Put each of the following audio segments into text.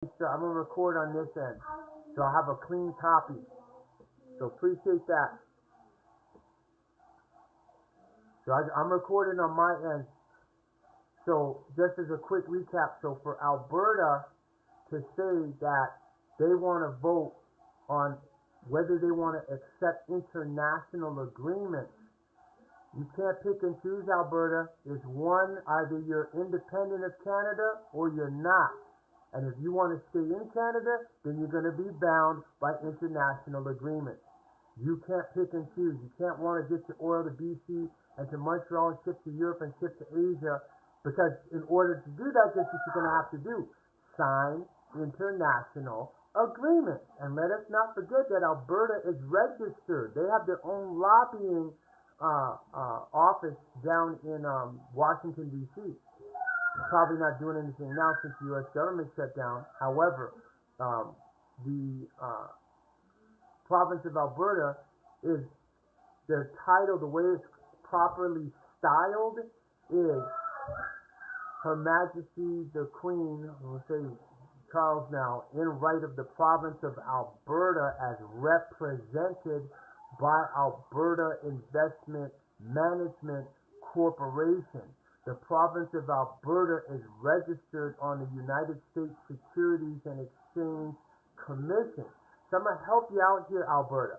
So I'm gonna record on this end, so I'll have a clean copy. So appreciate that. So I'm recording on my end. So just as a quick recap, so for Alberta to say that they want to vote on whether they want to accept international agreements, you can't pick and choose, Alberta. There's one, either you're independent of Canada or you're not. And if you want to stay in Canada, then you're going to be bound by international agreements. You can't pick and choose. You can't want to get your oil to BC and to Montreal and ship to Europe and ship to Asia, because in order to do that, guess what you're going to have to do? Sign international agreements. And let us not forget that Alberta is registered. They have their own lobbying office down in Washington, D.C. Probably not doing anything now since the U.S. government shut down. However, the province of Alberta is, their title, the way it's properly styled, is Her Majesty the Queen, we'll say Charles now, in right of the province of Alberta as represented by Alberta Investment Management Corporation. The province of Alberta is registered on the United States Securities and Exchange Commission. So I'm going to help you out here, Alberta.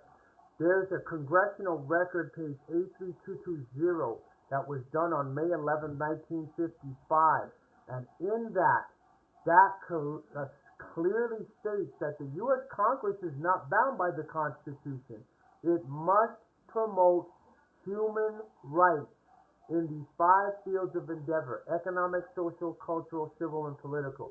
There's a congressional record, page A3220, that was done on May 11, 1955. And in that clearly states that the U.S. Congress is not bound by the Constitution. It must promote human rights in these 5 fields of endeavor: economic, social, cultural, civil, and political.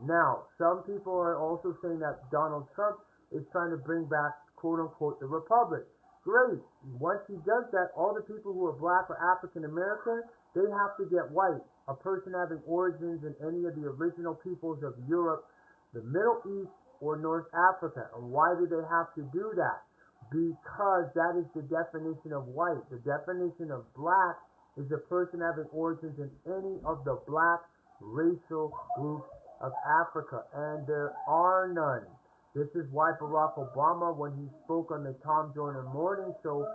Now, some people are also saying that Donald Trump is trying to bring back, quote-unquote, the Republic. Great. Once he does that, all the people who are black or African American, they have to get white. A person having origins in any of the original peoples of Europe, the Middle East, or North Africa. And why do they have to do that? Because that is the definition of white. The definition of black is a person having origins in any of the black racial groups of Africa, and there are none. This is why Barack Obama, when he spoke on the Tom Joyner Morning Show,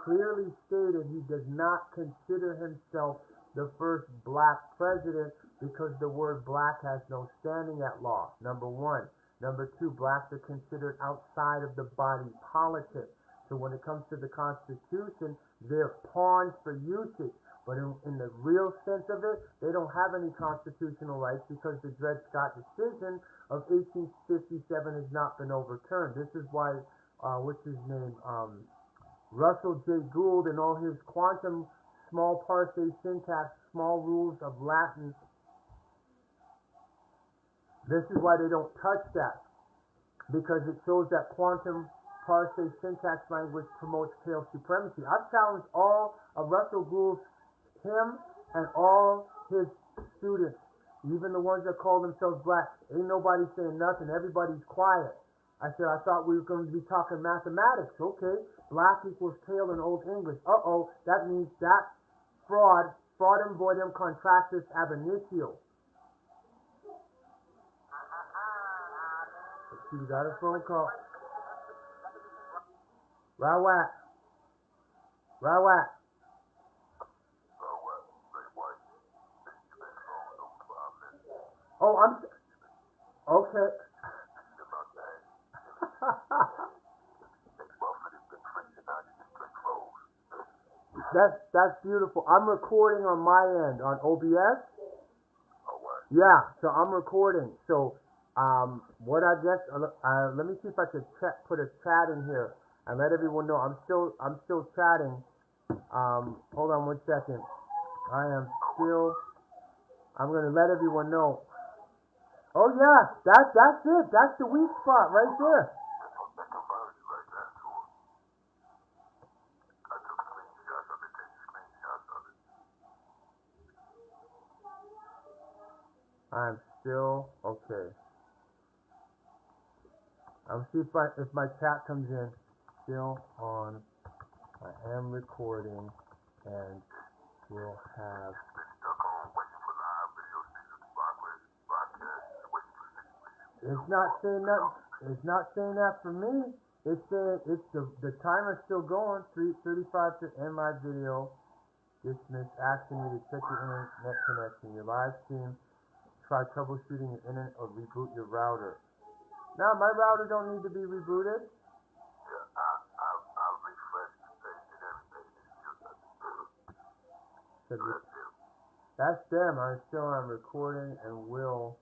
clearly stated he does not consider himself the first black president, because the word black has no standing at law, number one. Number two, blacks are considered outside of the body politic. So when it comes to the Constitution, they're pawns for usage. But in the real sense of it, they don't have any constitutional rights, because the Dred Scott decision of 1857 has not been overturned. This is why, what's his name, Russell J. Gould, and all his quantum small parsec syntax, small rules of Latin, this is why they don't touch that, because it shows that quantum parsec syntax language promotes pale supremacy. I've challenged all of Russell Gould's, him and all his students, even the ones that call themselves black. Ain't nobody saying nothing. Everybody's quiet. I said, I thought we were going to be talking mathematics. Okay, black equals pale in Old English. Uh-oh, that means that fraudum voidum contractus ab initio. Let's see, we got a phone call. Rawat. Rawat. Oh, I'm okay. That's beautiful. I'm recording on my end on OBS. Yeah, so I'm recording. So what I guess let me see if I could put a chat in here and let everyone know I'm still chatting. Hold on one second. I'm gonna let everyone know. Oh yeah, that's it. That's the weak spot right there. I'm still okay. I'll see if my chat comes in. Still on. I am recording, and we'll have It's not saying that. It's not saying that for me. It's saying it's the timer's still going. 3:35 to end my video. Dismiss. Asking you to check your internet connection. Your live stream. Try troubleshooting your internet or reboot your router. Now my router don't need to be rebooted. Yeah, I refreshed the page and everything. So that's them. I'm still on recording and will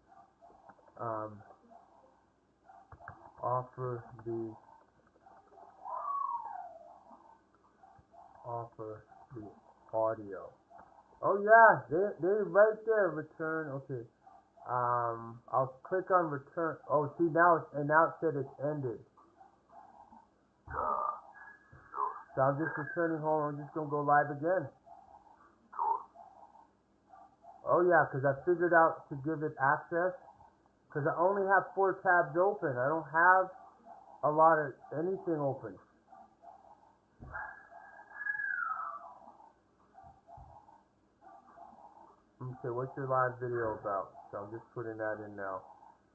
offer the audio. Oh yeah, they right there. Return. Okay. I'll click on return. Oh, see now it said it's ended. So I'm just returning home. I'm just gonna go live again. Oh yeah, because I figured out to give it access. Because I only have 4 tabs open. I don't have a lot of anything open. Okay, what's your live video about? So I'm just putting that in now.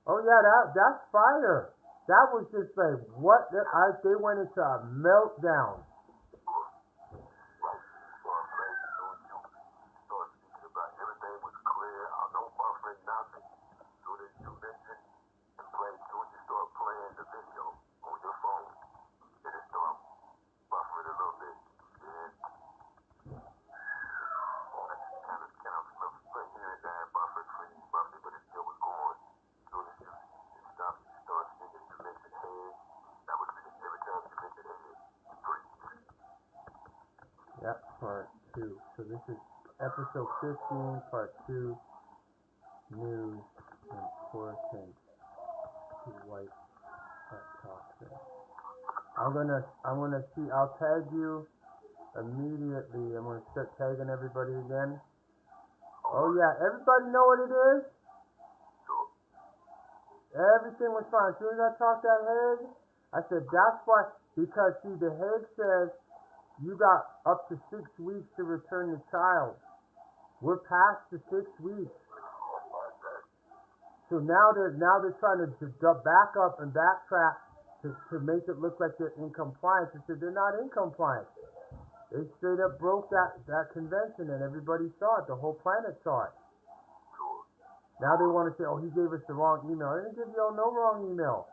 Oh yeah, that's fire. That was just like what? They went into a meltdown. Yep, part 2. So this is episode 15, part 2. News important to white Autochthon. I'm gonna see. I'll tag you immediately. I'm gonna start tagging everybody again. Oh yeah, everybody know what it is? Everything was fine. As soon as I talked that Hague, I said that's why, because see the Hague says you got up to 6 weeks to return the child. We're past the 6 weeks. So now they're trying to back up and backtrack to make it look like they're in compliance. They said they're not in compliance. They straight up broke that convention and everybody saw it. The whole planet saw it. Now they want to say, oh, he gave us the wrong email. I didn't give y'all no wrong email.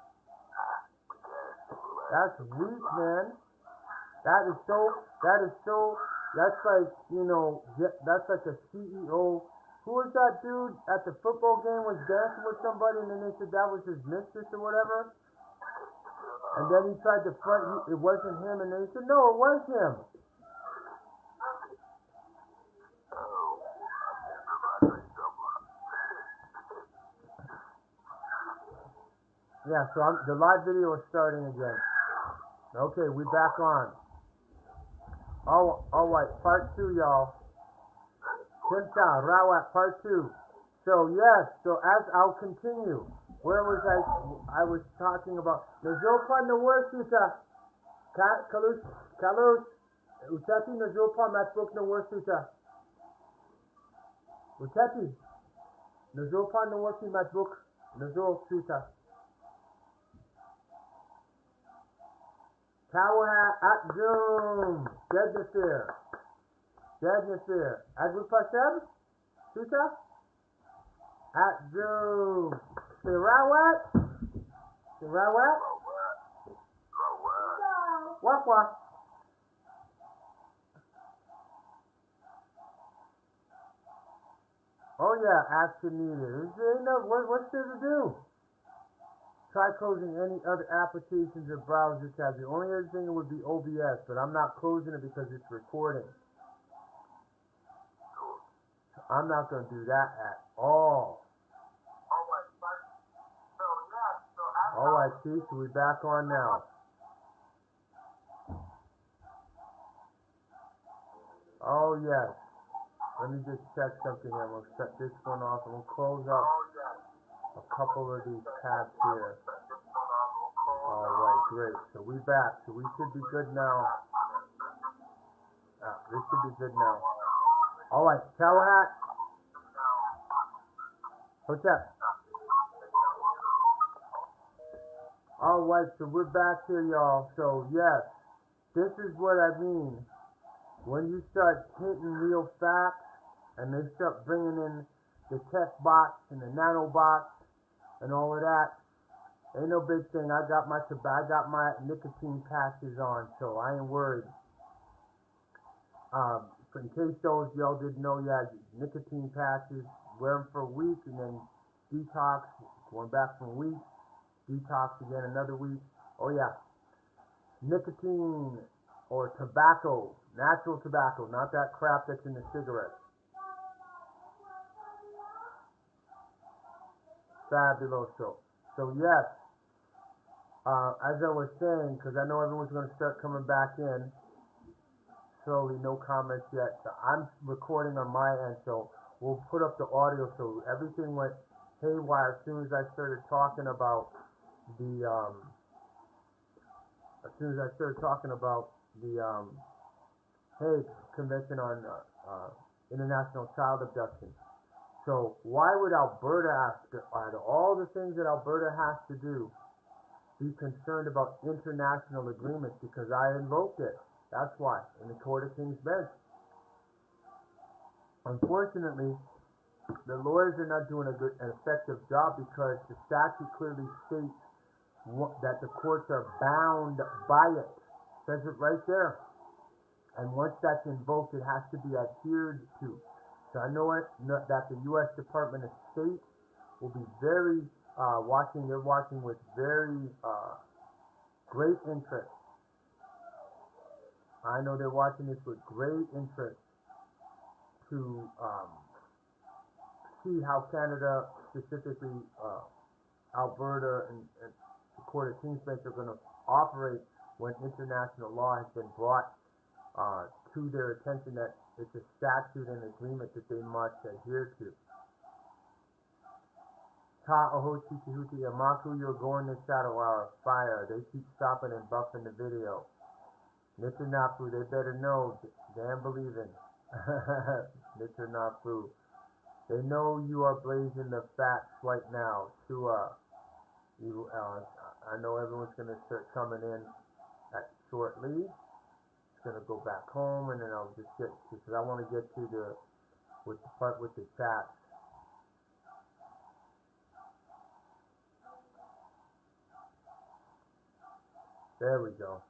That's weak, man. That's like, that's like a CEO. Who was that dude at the football game was dancing with somebody and then they said that was his mistress or whatever? And then he tried to front, it wasn't him, and they said, no, it was him. Yeah, so the live video is starting again. Okay, we back on. All right, part 2, y'all. Kimsa, Rawat, part 2. So yes, so as I'll continue. Where was I? I was talking about Nazopa Nawarsita. Kalus, Utati Nazopa Matbook Nawarsita. Utati Nazopa Nawarsi Matbook Nazo Suta. Kawaha at Zoom. Deadnafir. Agrupaseb? Suta? At Zoom. Sirawat? Wakwa. Oh yeah, action needed. What's there to do? Try closing any other applications or browser tabs. The only other thing would be OBS, but I'm not closing it because it's recording. I'm not going to do that at all. Alright, see, so we're back on now. Oh yes. Let me just check something. I'm going to shut this one off. I'm going to close up a couple of these tabs here. Alright, great. So we back. So we should be good now. This should be good now. Alright, Tawahat. What's up? Alright, so we're back here, y'all. So, yes, this is what I mean. When you start hitting real facts, and they start bringing in the tech box and the nanobots and all of that, ain't no big thing. I got my nicotine patches on, so I ain't worried. In case those y'all didn't know, yeah, nicotine patches, wear them for a week and then detox, going back from a week, detox again another week. Oh yeah, nicotine or tobacco, natural tobacco, not that crap that's in the cigarette. Fabuloso. So yes, as I was saying, because I know everyone's going to start coming back in slowly, no comments yet. So I'm recording on my end, so we'll put up the audio. So everything went haywire as soon as I started talking about the Hague Convention on International Child Abduction. So why would Alberta, after all the things that Alberta has to do, be concerned about international agreements? Because I invoked it. That's why, in the Court of King's Bench. Unfortunately, the lawyers are not doing an effective job because the statute clearly states that the courts are bound by it. It says it right there. And once that's invoked, it has to be adhered to. So I know that the U.S. Department of State will be very watching. They're watching with very great interest. I know they're watching this with great interest to see how Canada, specifically Alberta and the Court of King's Bench, are going to operate when international law has been brought to their attention that it's a statute and agreement that they must adhere to. Ta'ohoti Tihuti Amaku, you're going to shadow our fire. They keep stopping and buffing the video. Nitanapu, they better know. Damn believing. Nitanapu. They know you are blazing the facts right now. Shua, I know everyone's going to start coming in shortly. Gonna go back home and then I'll just get, because I want to get to the part with the chat. There we go.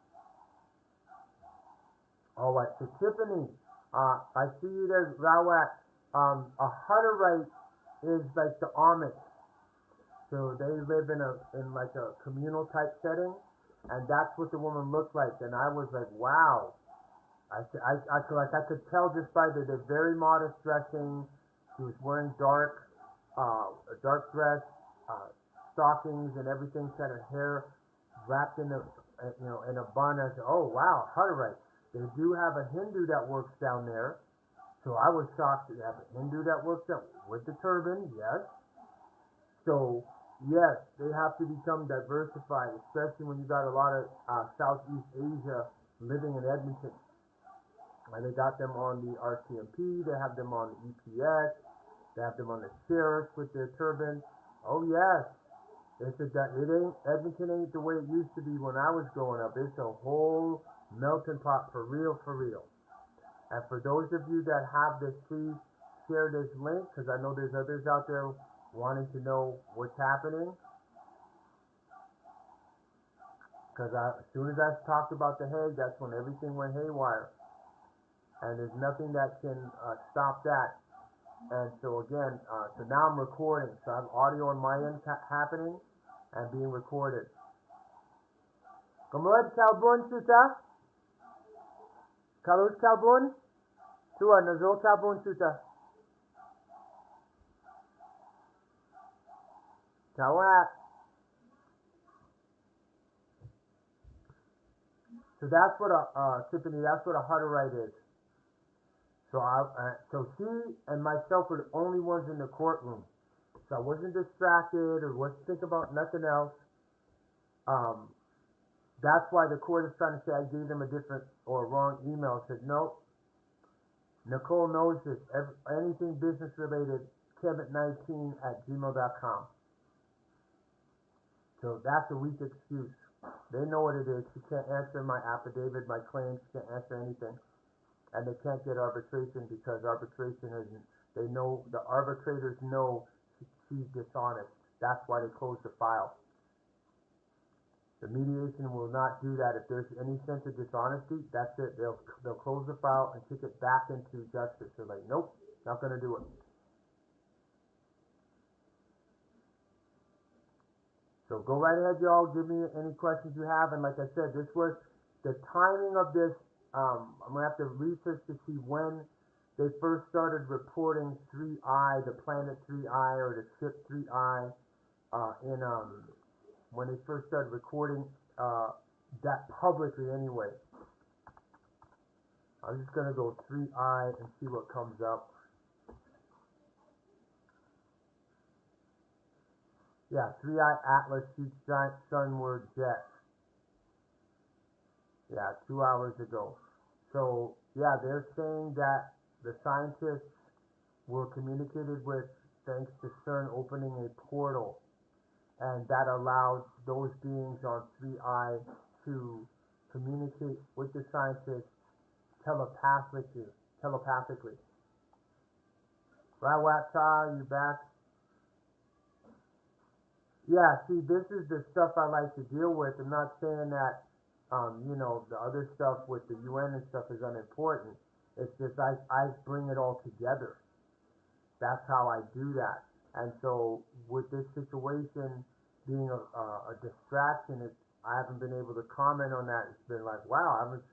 All right, so Tiffany, I see you there, Rawat. A Hutterite is like the Amish, so they live in like a communal type setting, and that's what the woman looked like. And I was like, wow. I could tell just by the very modest dressing. She was wearing a dark dress, stockings and everything. She had her hair wrapped in in a bun. I said, oh wow, Hutterite. They do have a Hindu that works down there, so I was shocked that they have a Hindu that works out with the turban. Yes. So yes, they have to become diversified, especially when you got a lot of Southeast Asia living in Edmonton. And they got them on the RCMP, they have them on the EPS, they have them on the sheriffs with their turban. Oh yes, Edmonton ain't the way it used to be when I was growing up. It's a whole melting pot for real, for real. And for those of you that have this, please share this link, because I know there's others out there wanting to know what's happening. Because as soon as I talked about the Hague, that's when everything went haywire. And there's nothing that can stop that. And so again, so now I'm recording. So I have audio on my end happening and being recorded. Kamud Kalbun Suta? Kalud Kalbun? Tua Nazol Kalbun Suta? Tawat. So that's what Tiffany, that's what a Hutterite is. So she and myself were the only ones in the courtroom. So I wasn't distracted or wasn't thinking about nothing else. That's why the court is trying to say I gave them a different or wrong email. I said, no, Nicole knows this. Anything business related, Kevin19 at gmail.com. So that's a weak excuse. They know what it is. She can't answer my affidavit, my claims. She can't answer anything, and they can't get arbitration because arbitration is. They know the arbitrators know she's dishonest. That's why they closed the file. The mediation will not do that. If there's any sense of dishonesty, that's it. They'll close the file and kick it back into justice. They're like, nope, not gonna do it. So go right ahead, y'all. Give me any questions you have. And like I said, this was the timing of this. I'm gonna have to research to see when they first started reporting 3I, the planet 3I or the ship 3I, in when they first started recording that publicly. Anyway, I'm just gonna go 3I and see what comes up. Yeah, 3I Atlas shoots giant sunward jet. Yeah, 2 hours ago. So, yeah, they're saying that the scientists were communicated with thanks to CERN opening a portal, and that allowed those beings on 3I to communicate with the scientists telepathically. Telepathically. Rawatsa, you back? Yeah, see, this is the stuff I like to deal with. I'm not saying that, the other stuff with the UN and stuff is unimportant. It's just I bring it all together. That's how I do that. And so with this situation being a distraction, I haven't been able to comment on that. It's been like, wow, I haven't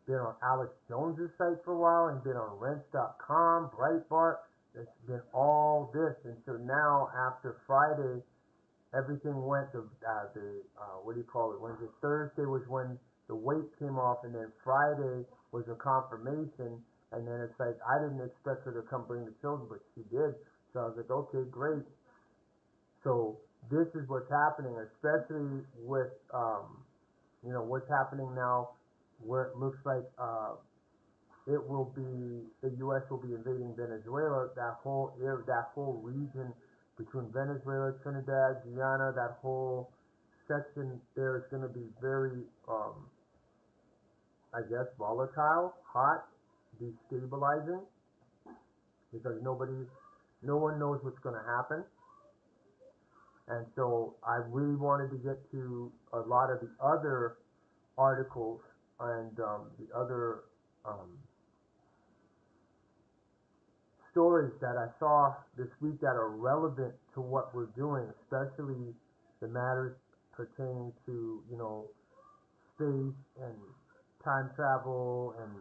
been on Alex Jones's site for a while and been on Rents.com, Breitbart. It's been all this. And so now after Friday, everything went to what do you call it? Wednesday, Thursday was when the weight came off, and then Friday was a confirmation. And then it's like I didn't expect her to come bring the children, but she did. So I was like, okay, great. So this is what's happening, especially with what's happening now, where it looks like it will be the U.S. will be invading Venezuela. That whole area, that whole region between Venezuela, Trinidad, Guyana, that whole section there is going to be very, I guess, volatile, hot, destabilizing, because no one knows what's going to happen. And so I really wanted to get to a lot of the other articles and the other stories that I saw this week that are relevant to what we're doing, especially the matters pertaining to, space and time travel and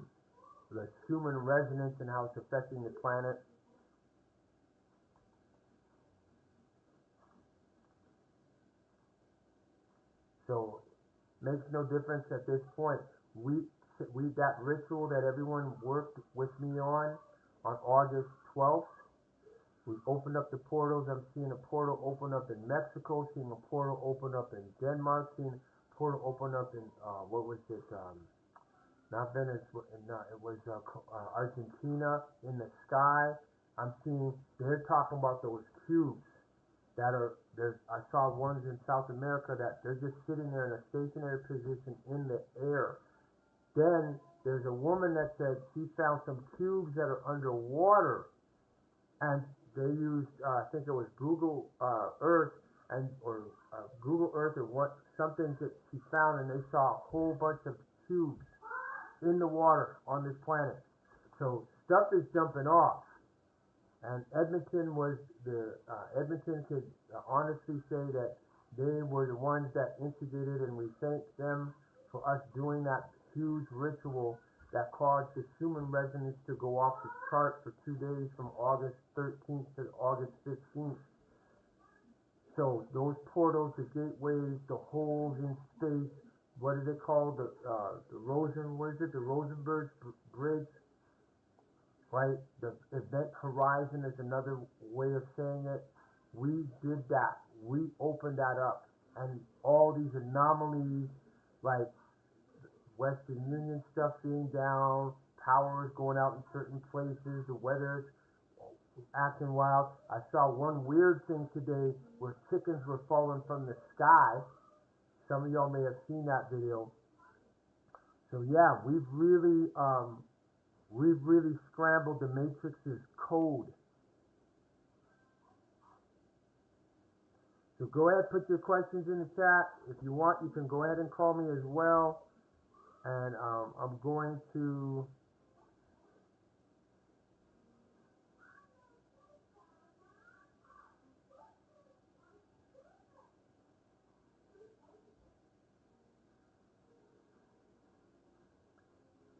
the human resonance and how it's affecting the planet. So makes no difference at this point. We that ritual that everyone worked with me on August 12th. We opened up the portals. I'm seeing a portal open up in Mexico, seeing a portal open up in Denmark, seeing a portal open up in what was it? Not Venezuela. No, it was Argentina in the sky. I'm seeing they're talking about those cubes that are there's. I saw ones in South America that they're just sitting there in a stationary position in the air. Then there's a woman that said she found some cubes that are underwater, and they used I think it was Google Earth or Google Earth or what something that she found, and they saw a whole bunch of cubes in the water on this planet. So stuff is jumping off, and Edmonton was Edmonton could honestly say that they were the ones that instigated, and we thank them for us doing that huge ritual that caused the human resonance to go off the chart for 2 days from August 13th to August 15th. So those portals, the gateways, the holes in space, what is it called? The Rosenberg Bridge, right? The event horizon is another way of saying it. We did that. We opened that up, and all these anomalies, like Western Union stuff being down, power is going out in certain places, the weather, acting wild. I saw one weird thing today where chickens were falling from the sky. Some of y'all may have seen that video. So yeah, we've really scrambled the Matrix's code. So go ahead, put your questions in the chat. If you want, you can go ahead and call me as well. And I'm going to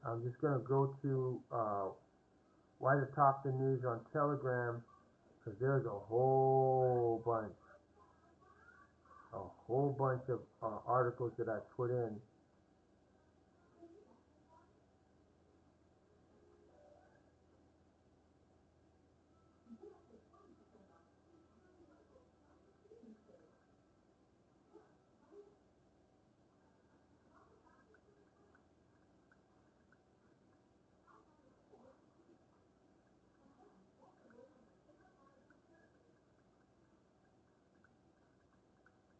I'm just going to go to Autochthon News on Telegram, because there's a whole bunch of articles that I put in.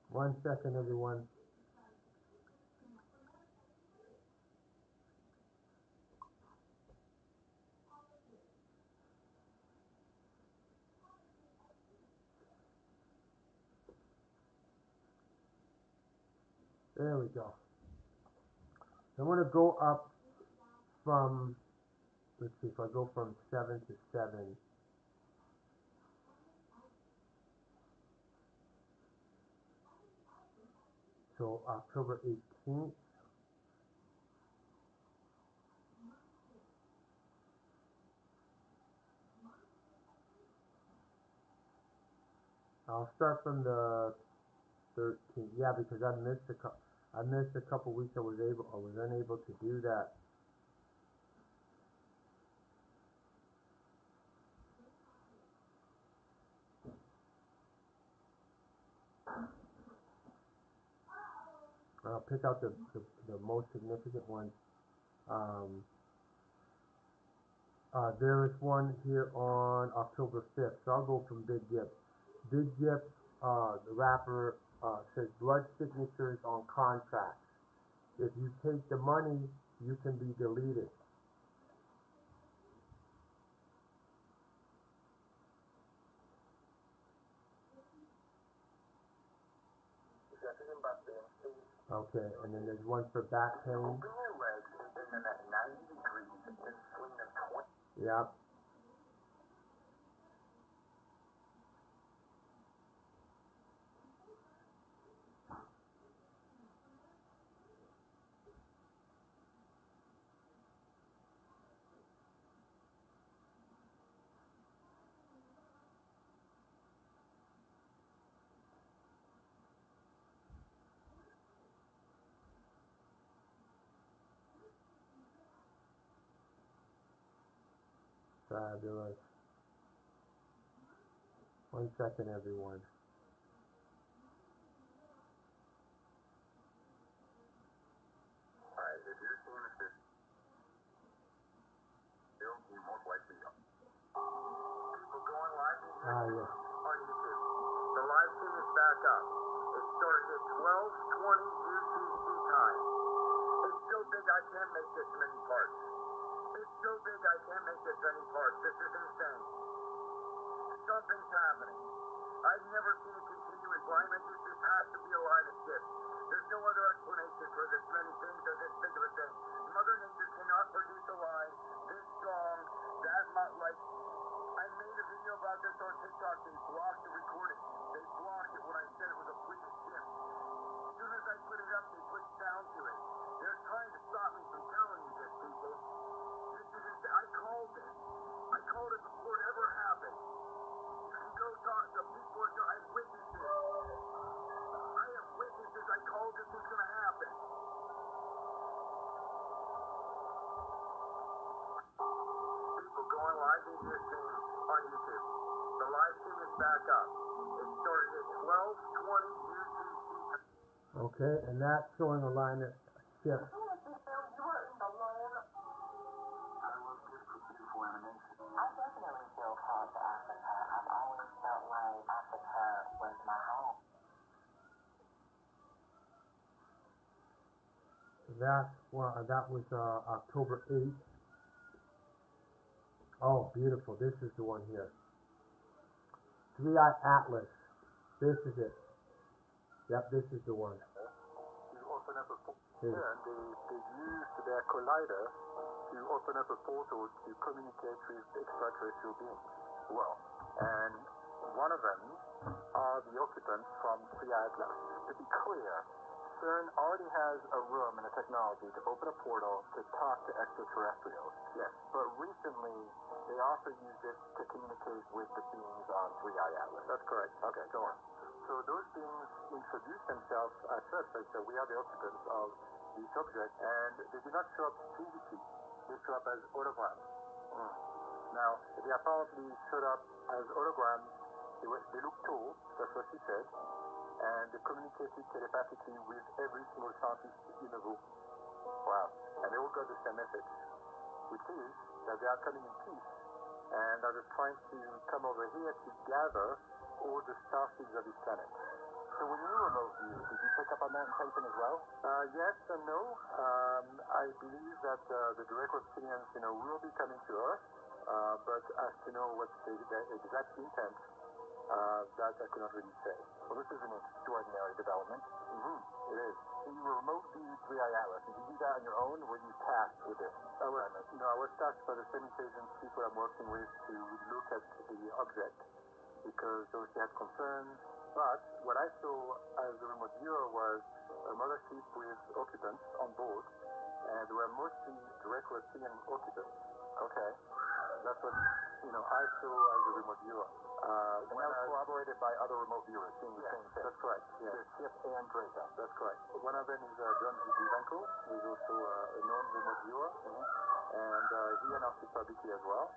One second, everyone. There we go. I'm going to go up from, let's see, if I go from 7 to 7. So October 18th. I'll start from the 13th. Yeah, because I missed a couple weeks. I was unable to do that. I'll pick out the most significant ones. There is one here on October 5th. So I'll go from Big Gip. Big Gip, the rapper, says blood signatures on contracts. If you take the money, you can be deleted. Okay, and then there's one for back pain. Yep. Fabulous. 1 second, everyone. Ah, yes. On YouTube. The live stream is back up. It started at 12:20 UTC time. It's so big I can't make this many parts. It's so big I can't make this many parts. This is insane. Something's happening. I've never seen a continuous line like this. This has to be a line of shift. There's no other explanation for this many things or this big of a thing. Mother Nature cannot produce a line this strong, that much like. I made a video about this on TikTok. They blocked the recording. They blocked it when I said it was a wicked shift. As soon as I put it up, they put sound to it. They're trying to stop me from telling you this, people. I called it. I called it before it ever happened. You can go talk to people. I have witnesses. I have witnesses. I called this was going to happen. People going live into your stream on YouTube. The live stream is back up. It started at 12:20 UTC. Okay, and that's showing a line of shift. I love this beautiful animation. I definitely feel called to ask. that was October 8th. Oh, beautiful. This is the one here. Three-Eye Atlas. This is it. Yep, this is the one. To open up a portal, and they used their collider to open up a portal to communicate with extraterrestrial beings. Well, and one of them are the occupants from Three-Eye Atlas. To be clear, CERN already has a room and a technology to open a portal to talk to extraterrestrials. Yes. But recently, they also used it to communicate with the beings on Three-Eye Atlas. That's correct. Okay, go on. So those beings introduce themselves as such, like we are the occupants of this object, and they do not show up physically. They show up as holograms. Now, they apparently showed up as holograms. They look tall, that's what she said, and they communicated telepathically with every single scientist in the room. Wow. And they all got the same message, which is that they are coming in peace, and are just trying to come over here to gather all the star seeds of this planet. So when you remote view, did you pick up on that intention as well? Yes and no. I believe that the direct reptilians, will be coming to Earth, but as to know what the exact intent, that I cannot really say. Well, this is an extraordinary development. It is. So you remote viewed Three-Eye Atlas. Did you do that on your own, or were you tasked with this? I was tasked by the same intelligence people I'm working with to look at the object, because those had concerns. But what I saw as a remote viewer was a mothership with occupants on board, and they were mostly direct reptilian occupants. Okay. That's what I saw as a remote viewer. And that was corroborated by other remote viewers seeing the same thing. That's correct. Yeah. The ship and Draco. That's correct. One of them is John Vivanco, who is also a known remote viewer, and he announced it publicly as well.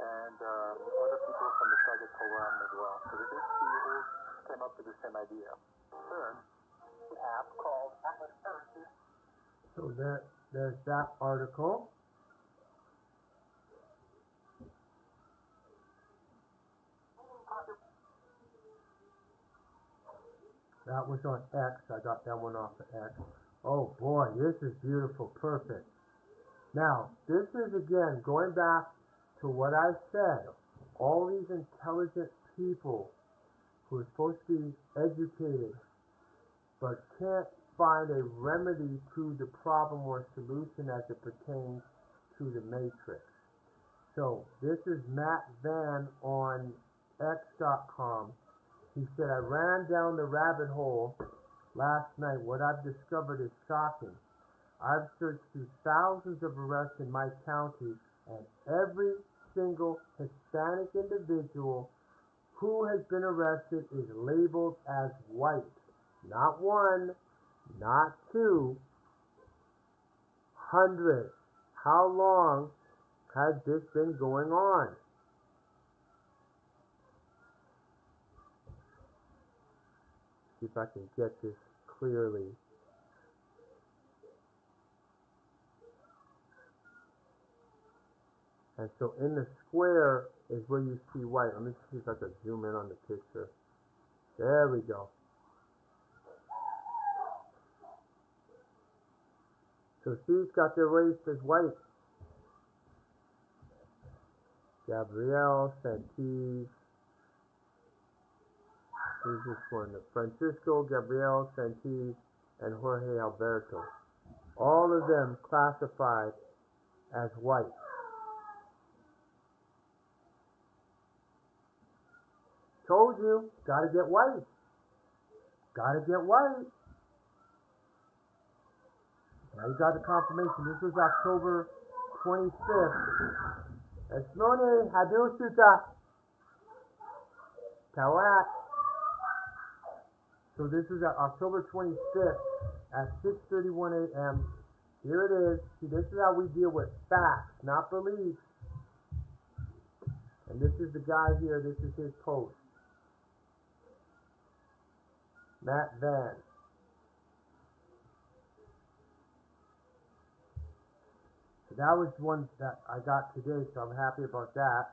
And other people from the Stargate program as well. So they basically all came up with the same idea. CERN, an app called Atlas Earth. So there's that article. That was on X. I got that one off of X. Oh boy, this is beautiful. Perfect. Now, this is again going back to what I said. All these intelligent people who are supposed to be educated but can't find a remedy to the problem or solution as it pertains to the matrix. So this is Matt Van on X.com. He said, I ran down the rabbit hole last night. What I've discovered is shocking. I've searched through thousands of arrests in my county, and every single Hispanic individual who has been arrested is labeled as white. Not one, not two, hundreds. How long has this been going on? See if I can get this clearly. And so in the square is where you see white. Let me see if I can zoom in on the picture. There we go. So see, it's got their race as white. Gabrielle, Santis. Who's this one? Francisco, Gabriel, Santis, and Jorge Alberto. All of them classified as white. Told you, gotta get white. Gotta get white. Now you got the confirmation. This was October 25th. Esmone, Hadusuta. Tawat. So this is October 25th at 6:31 a.m. Here it is. See, this is how we deal with facts, not beliefs. And this is the guy here. This is his post. Matt Van. So that was one that I got today, so I'm happy about that.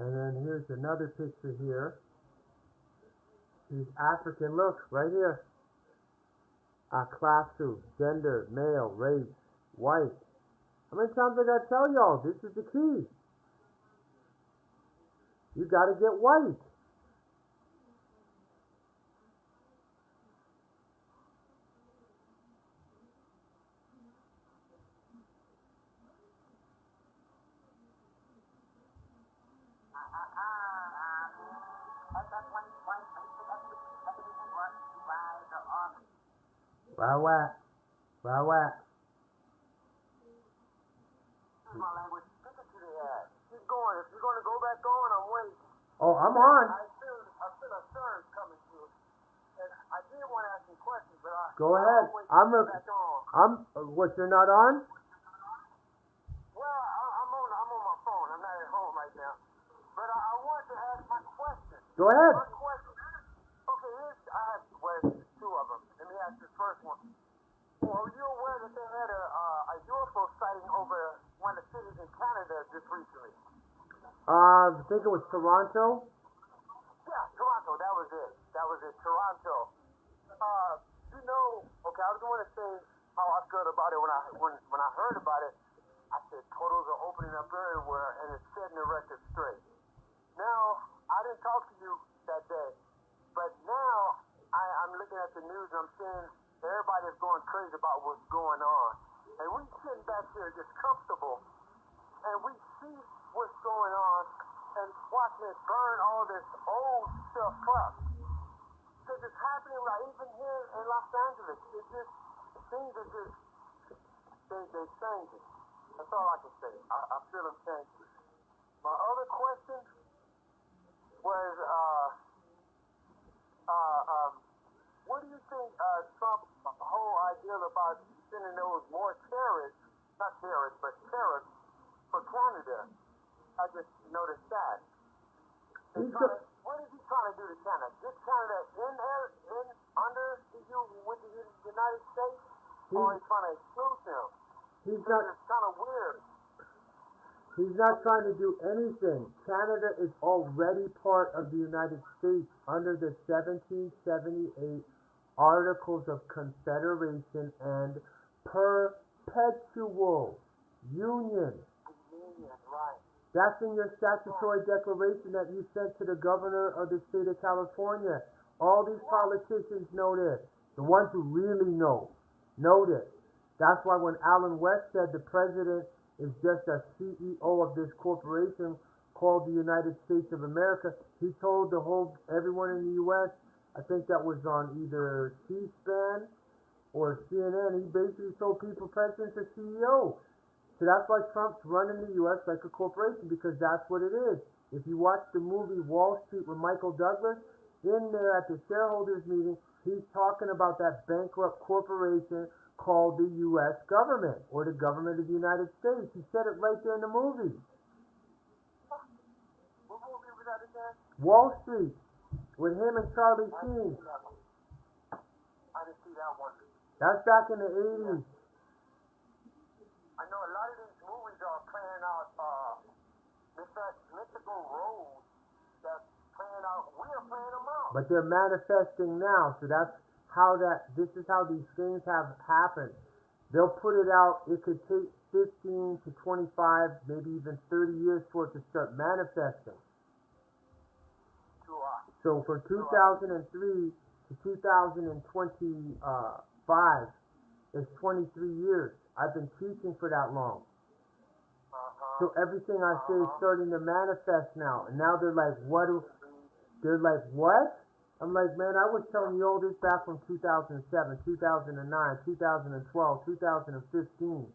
And then here's another picture here. He's African. Look, right here. Class suit, gender, male, race, white. How many times I gotta tell y'all? This is the key. You gotta get white. Wow, whack. Wow, whack. My language, stick it to the ass. Keep going. If you're gonna go back on, I'm waiting. Oh, I'm on. I feel a surge coming through. And I did want to ask you questions, but Go ahead. What, you're not on? Well, I'm on my phone. I'm not at home right now. But I wanted to ask my question. Go ahead. My question. Okay, I have two of them. Let me ask this first one. Well, are you aware that they had a UFO sighting over one of the cities in Canada just recently? I think it was Toronto. Yeah, Toronto. That was it. Toronto. Okay, I was going to say how I felt about it when I heard about it. I said portals are opening up everywhere, and it's setting the record straight. Now, I didn't talk to you that day, but now I'm looking at the news and I'm seeing everybody's going crazy about what's going on. And we sitting back here just comfortable, and we see what's going on and watching it burn all this old stuff up. Because it's happening right even here in Los Angeles. Things are just, they're changing. That's all I can say. I feel them changing. My other question was, what do you think Trump's whole idea about sending those more terrorists, not terrorists, but terrorists for Canada? I just noticed that. What is he trying to do to Canada? Get Canada in there, under with the United States, or he's trying to exclude them? It's kind of weird. He's not trying to do anything. Canada is already part of the United States under the 1778 Articles of Confederation and Perpetual Union. Right. That's in your statutory declaration that you sent to the governor of the state of California. All these politicians know this. The ones who really know this. That's why when Alan West said the president is just a CEO of this corporation called the United States of America, he told everyone in the U.S., I think that was on either C-SPAN or CNN, he basically told people president's a CEO. So that's why Trump's running the U.S. like a corporation, because that's what it is. If you watch the movie Wall Street with Michael Douglas, in there at the shareholders meeting, he's talking about that bankrupt corporation called the U.S. government, or the government of the United States. He said it right there in the movie. What movie was that again? Wall Street, with him and Charlie Sheen. I didn't see that one. That's back in the 80s. I know a lot of these movies are playing out, mythical roles that's playing out. We are playing them out. But they're manifesting now, so this is how these things have happened. They'll put it out, it could take 15 to 25, maybe even 30 years for it to start manifesting. So from 2003 to 2025 is 23 years. I've been teaching for that long. So everything I say is starting to manifest now. And now they're like, what? They're like, what? I'm like, man, I was telling you all this back from 2007, 2009, 2012, 2015.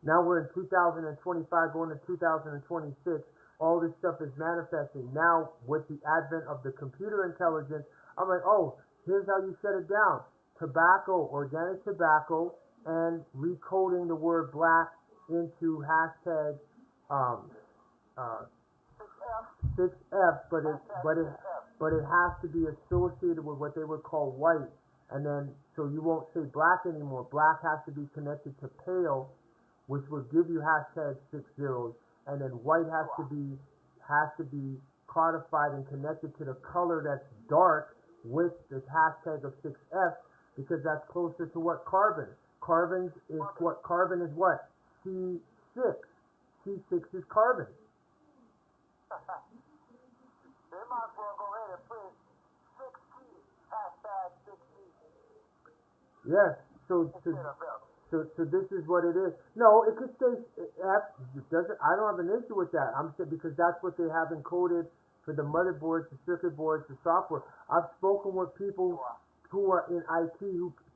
Now we're in 2025, going to 2026. All this stuff is manifesting. Now, with the advent of the computer intelligence, I'm like, oh, here's how you shut it down. Tobacco, organic tobacco, and recoding the word black into hashtag 6F, but it has to be associated with what they would call white, and then so you won't say black anymore. Black has to be connected to pale, which will give you hashtag 6 zeros, and then white has to be codified and connected to the color that's dark with the hashtag of 6F because that's closer to what carbon. Carbon is what? C6. C6 is carbon. They might as well go ahead and put 6P, hashtag 6P. Yes, so this is what it is. No, it could stay F. I don't have an issue with that. I'm saying because that's what they have encoded for the motherboards, the circuit boards, the software. I've spoken with people who are in IT,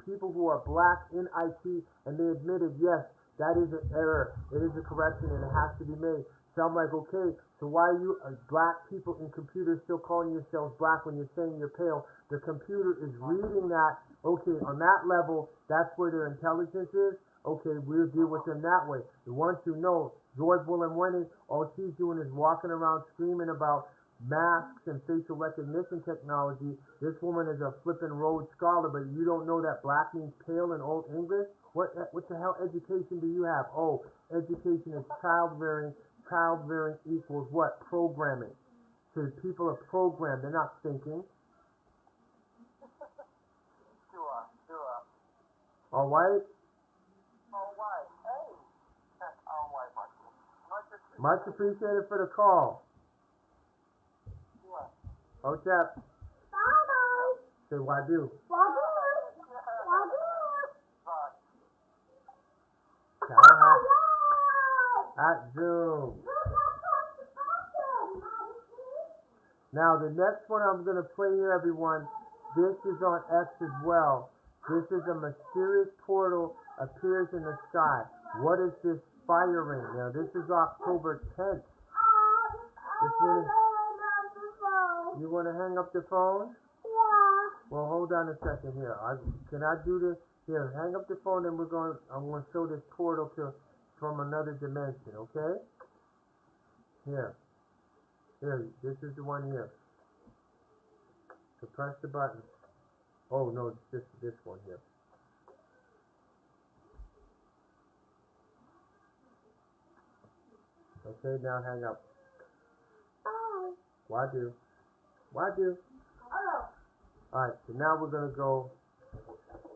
people who are black in IT, and they admitted, yes, that is an error. It is a correction, and it has to be made. So I'm like, okay, so why are you black people in computers still calling yourselves black when you're saying you're pale? The computer is reading that. Okay, on that level, that's where their intelligence is. Okay, we'll deal with them that way. The ones who know, George Willamwini, all she's doing is walking around screaming about masks and facial recognition technology. This woman is a flippin' Rhodes Scholar, but you don't know that black means pale in Old English? What the hell education do you have? Oh, education is child rearing. Child rearing equals what? Programming. So people are programmed, they're not thinking. Sure. All right? All right. Hey. All right, Much appreciated for the call. Sure. Hotep. Bye-bye. Say Wadu. Wadu. At Zoom. Now the next one I'm going to play here, everyone, this is on X as well. This is a mysterious portal appears in the sky. What is this firing? Now this is October 10th. You want to hang up the phone? Yeah. Well, hold on a second here. Can I do this? Here, hang up the phone and I'm going to show this portal from another dimension, okay? Here, this is the one here. So press the button. Oh no, it's this one here. Okay, now hang up. Bye. Wadu. Oh. Alright, so now we're going to go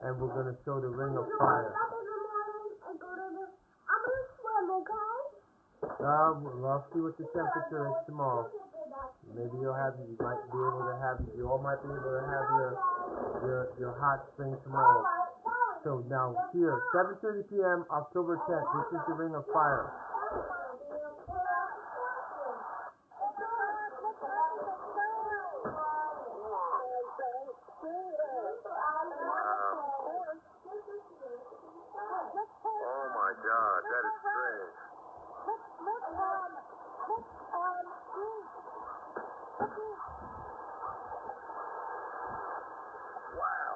and we're going to show the ring of fire. I'm gonna swim, okay? I'll see what the temperature is tomorrow. Maybe you all might be able to have your hot spring tomorrow. So now here, 7:30 p.m. October 10th. This is the ring of fire. Oh my God, that is strange. Wow.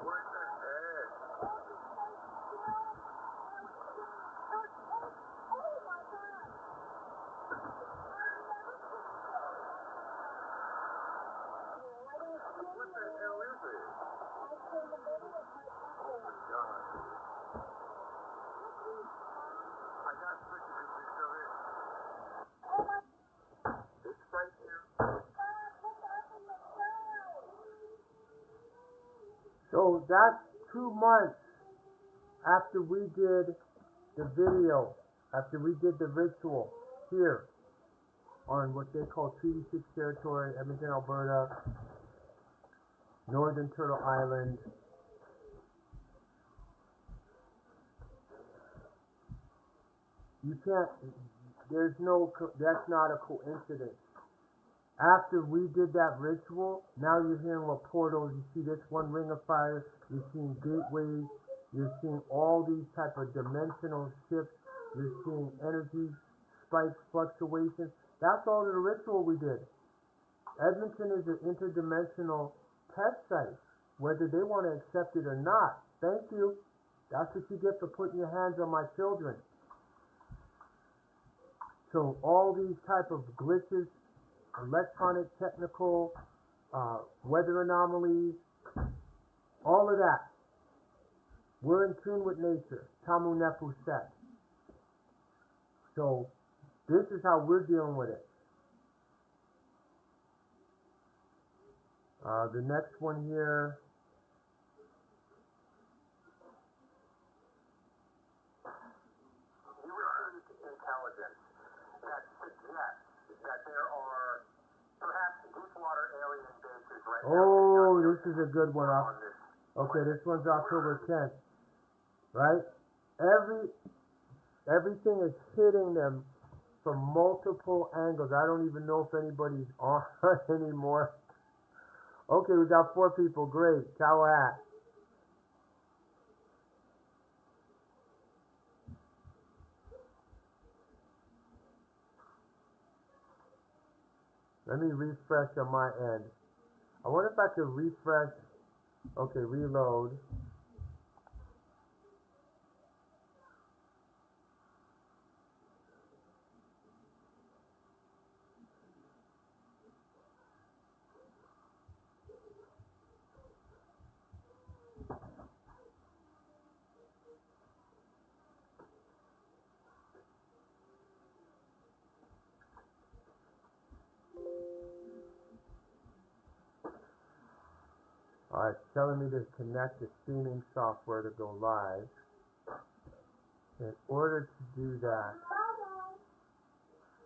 What the heck? What the hell is it? Oh my God. I got pictures if you're still here. It's right here. So that's 2 months after we did the video, after we did the ritual here on what they call Treaty 6 territory, Edmonton, Alberta, Northern Turtle Island. You can't, that's not a coincidence. After we did that ritual, now you're hearing what portals, you see this one ring of fire, you're seeing gateways, you're seeing all these type of dimensional shifts, you're seeing energy spikes, fluctuations. That's all the ritual we did. Edmonton is an interdimensional test site, whether they want to accept it or not. Thank you. That's what you get for putting your hands on my children. So all these type of glitches, electronic, technical, weather anomalies, all of that, we're in tune with nature. Tamu Nefu said. So this is how we're dealing with it. The next one here. You received intelligence that suggests that there are perhaps deep water alien bases right now. Oh, this is a good one. Okay, this one's October 10th, right? Everything is hitting them from multiple angles. I don't even know if anybody's on anymore. Okay, we got 4 people. Great. Kawahat. Let me refresh on my end. I wonder if I could refresh. Okay, reload. Alright, it's telling me to connect the streaming software to go live. In order to do that,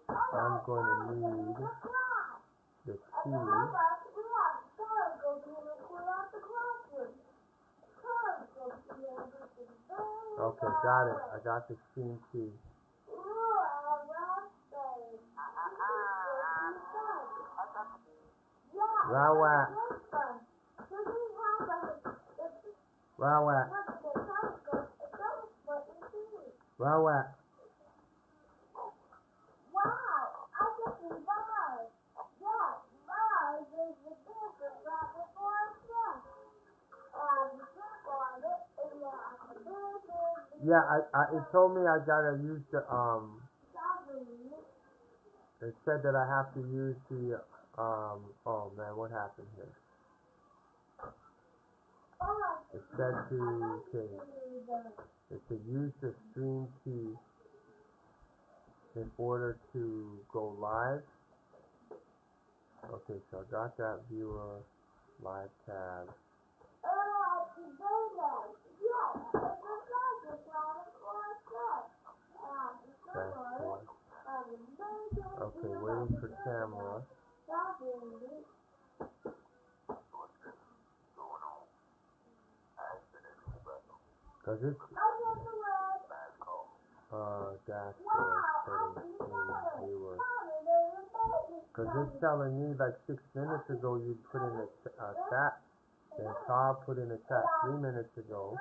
I'm going to need the key. Okay, got it. I got the stream key. Rawat. Rawat. Rawat. Yeah, it told me I gotta use the, it said that I have to use the, oh man, what happened here? It said to, okay, it said use the stream key in order to go live. Okay, so I got that viewer, live tab. Dashboard. Okay, waiting for camera. Cause it's dashboard settings viewer. Cause it's telling me like 6 minutes ago you put in a chat. And Todd put in a chat 3 minutes ago.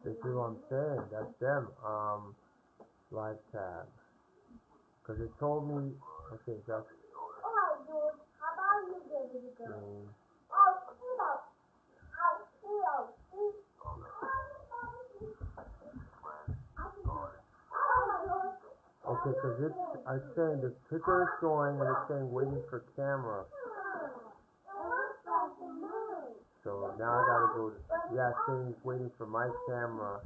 This is what I'm saying. That's them. Live tab. Cause it told me. Okay, that's. Okay, cause I'm saying the ticker is going and it's saying waiting for camera. So now I gotta go to, yeah, it's saying it's waiting for my camera.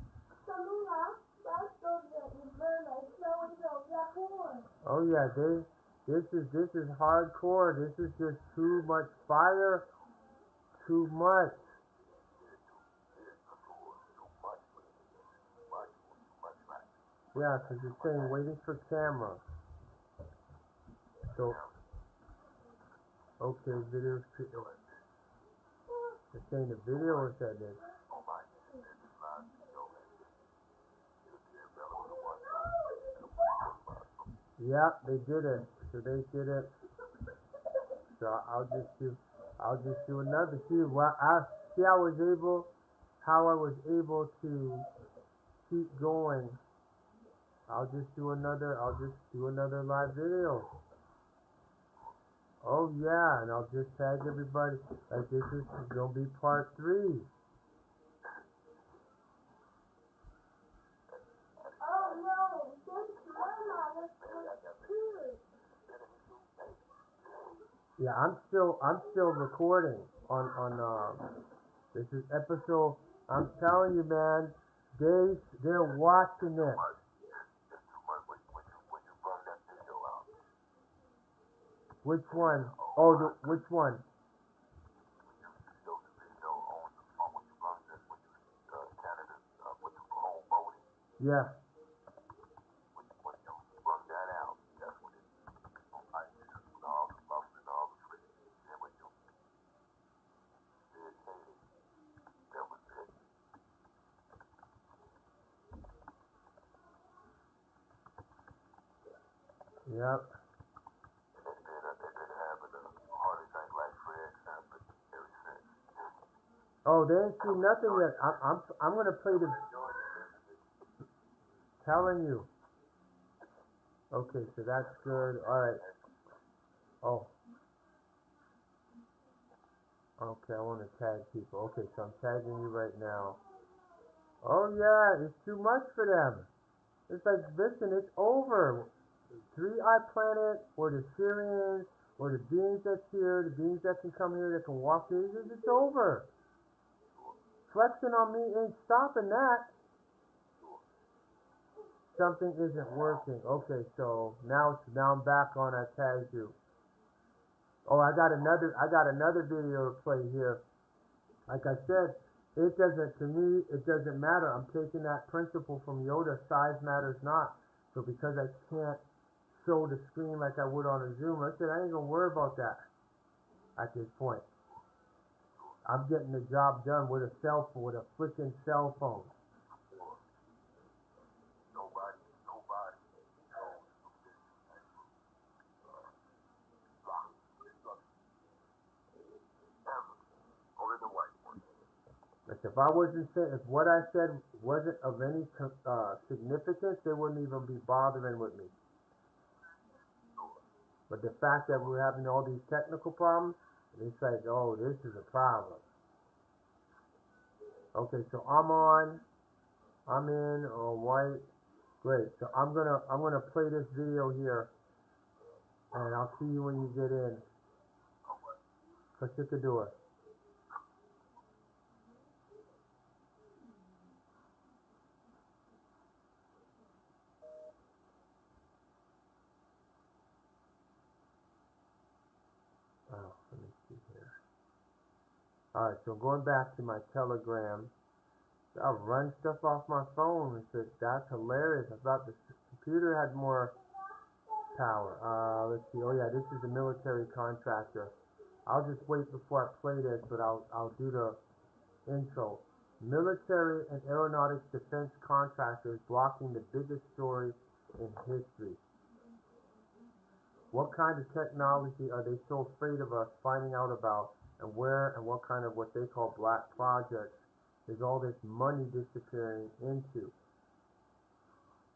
Oh yeah, this is hardcore. This is just too much fire. Too much. Yeah, cause it's saying waiting for camera. So, okay, video. It's saying the video is at this. Yeah, they did it. So they did it. So I'll just do another. See, how I was able to keep going. I'll just do another live video. Oh yeah, and I'll just tag everybody. Like this is gonna be part 3. Oh no, this mama was cute. Yeah, I'm still recording on. This is episode. I'm telling you, man. They're watching this. Which one? Oh, which one? Yeah. Yep. Oh, they ain't seen nothing yet. I'm gonna play the. Telling you. Okay, so that's good. All right. Oh. Okay, I want to tag people. Okay, so I'm tagging you right now. Oh yeah, it's too much for them. It's like, listen, it's over. 3-Eye Planet, or the Syrians, or the beings that's here, the beings that can come here, that can walk here, it's over. Flexing on me ain't stopping that. Something isn't working. Okay, so now I'm back on. I tagged you. Oh, I got another video to play here. Like I said, to me, it doesn't matter. I'm taking that principle from Yoda. Size matters not. So because I can't show the screen like I would on a Zoom, I said I ain't gonna worry about that at this point. I'm getting the job done with a cell phone, with a freaking cell phone. Like if I wasn't saying, if what I said wasn't of any significance, they wouldn't even be bothering with me. But the fact that we're having all these technical problems, it's like, oh, this is a problem. Okay, so I'm in on white. Great. So I'm gonna play this video here, and I'll see you when you get in. Kashikadua. Oh, let me see here. All right, so going back to my Telegram, I'll run stuff off my phone. It's just, that's hilarious. I thought the computer had more power. Let's see. Oh yeah, this is a military contractor. I'll just wait before I play this, but I'll do the intro. Military and aeronautics defense contractors blocking the biggest story in history. What kind of technology are they so afraid of us finding out about, and where and what kind of what they call black projects is all this money disappearing into?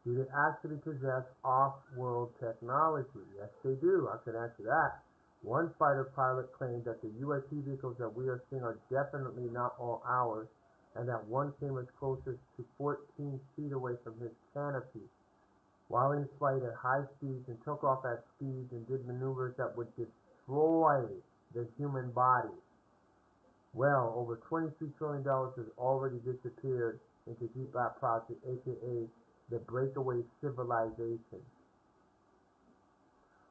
Do they actually possess off-world technology? Yes, they do. I can answer that. One fighter pilot claimed that the UAP vehicles that we are seeing are definitely not all ours, and that one came as close as to 14 feet away from his canopy while in flight at high speeds, and took off at speeds and did maneuvers that would destroy the human body. Well, over $23 trillion has already disappeared into Deep Black Project, aka the breakaway civilization.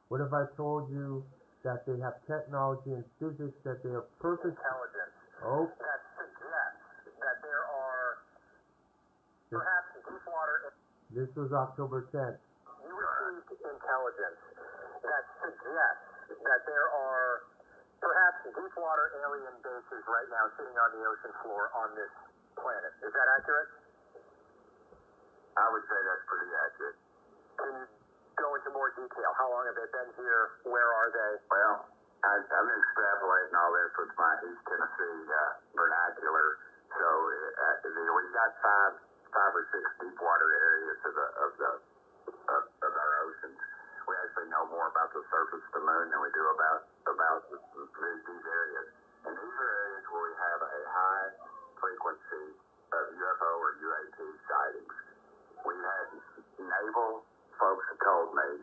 What if I told you that they have technology and physics that they are perfect? Intelligence. Oh. That suggests that there are perhaps deep water. This was October 10th. You received intelligence that suggests that there are perhaps deep water alien bases right now sitting on the ocean floor on this planet. Is that accurate? I would say that's pretty accurate. Can you go into more detail? How long have they been here? Where are they? Well, I'm extrapolating all this with my East Tennessee vernacular. So we've got five or six deep water areas of our oceans. We actually know more about the surface of the moon than we do about these areas. And these are areas where we have a high frequency of UFO or UAP sightings. We had naval folks that told me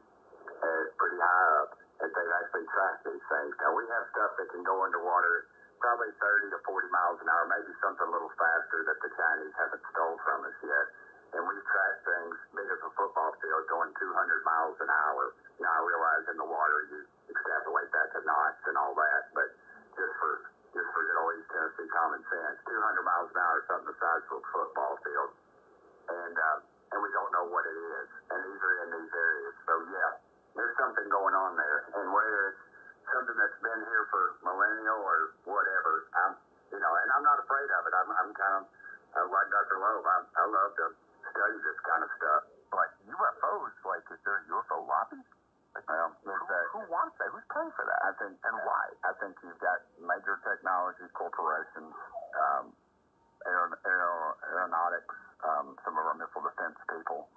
pretty high up that they've actually tracked these things. Now we have stuff that can go underwater probably 30 to 40 miles an hour, maybe something a little faster that the Chinese haven't stole from us yet. And we've tracked things big as a football field going 200 miles an hour. Now I realize in the water you extrapolate that to knots and all that, but just for good old East Tennessee common sense, 200 miles an hour is something the size of a football field. And we don't know what it is. And these are in these areas. So yeah, there's something going on there. And whether it's something that's been here for millennial or whatever, and I'm not afraid of it. I'm kind of like Dr. Loeb. I love to study this kind of stuff. But UFOs, like, is there a UFO lobby? Like, who wants that? Who's paying for that? I think, and why? I think you've got major technology corporations, aeronautics, some of our missile defense people.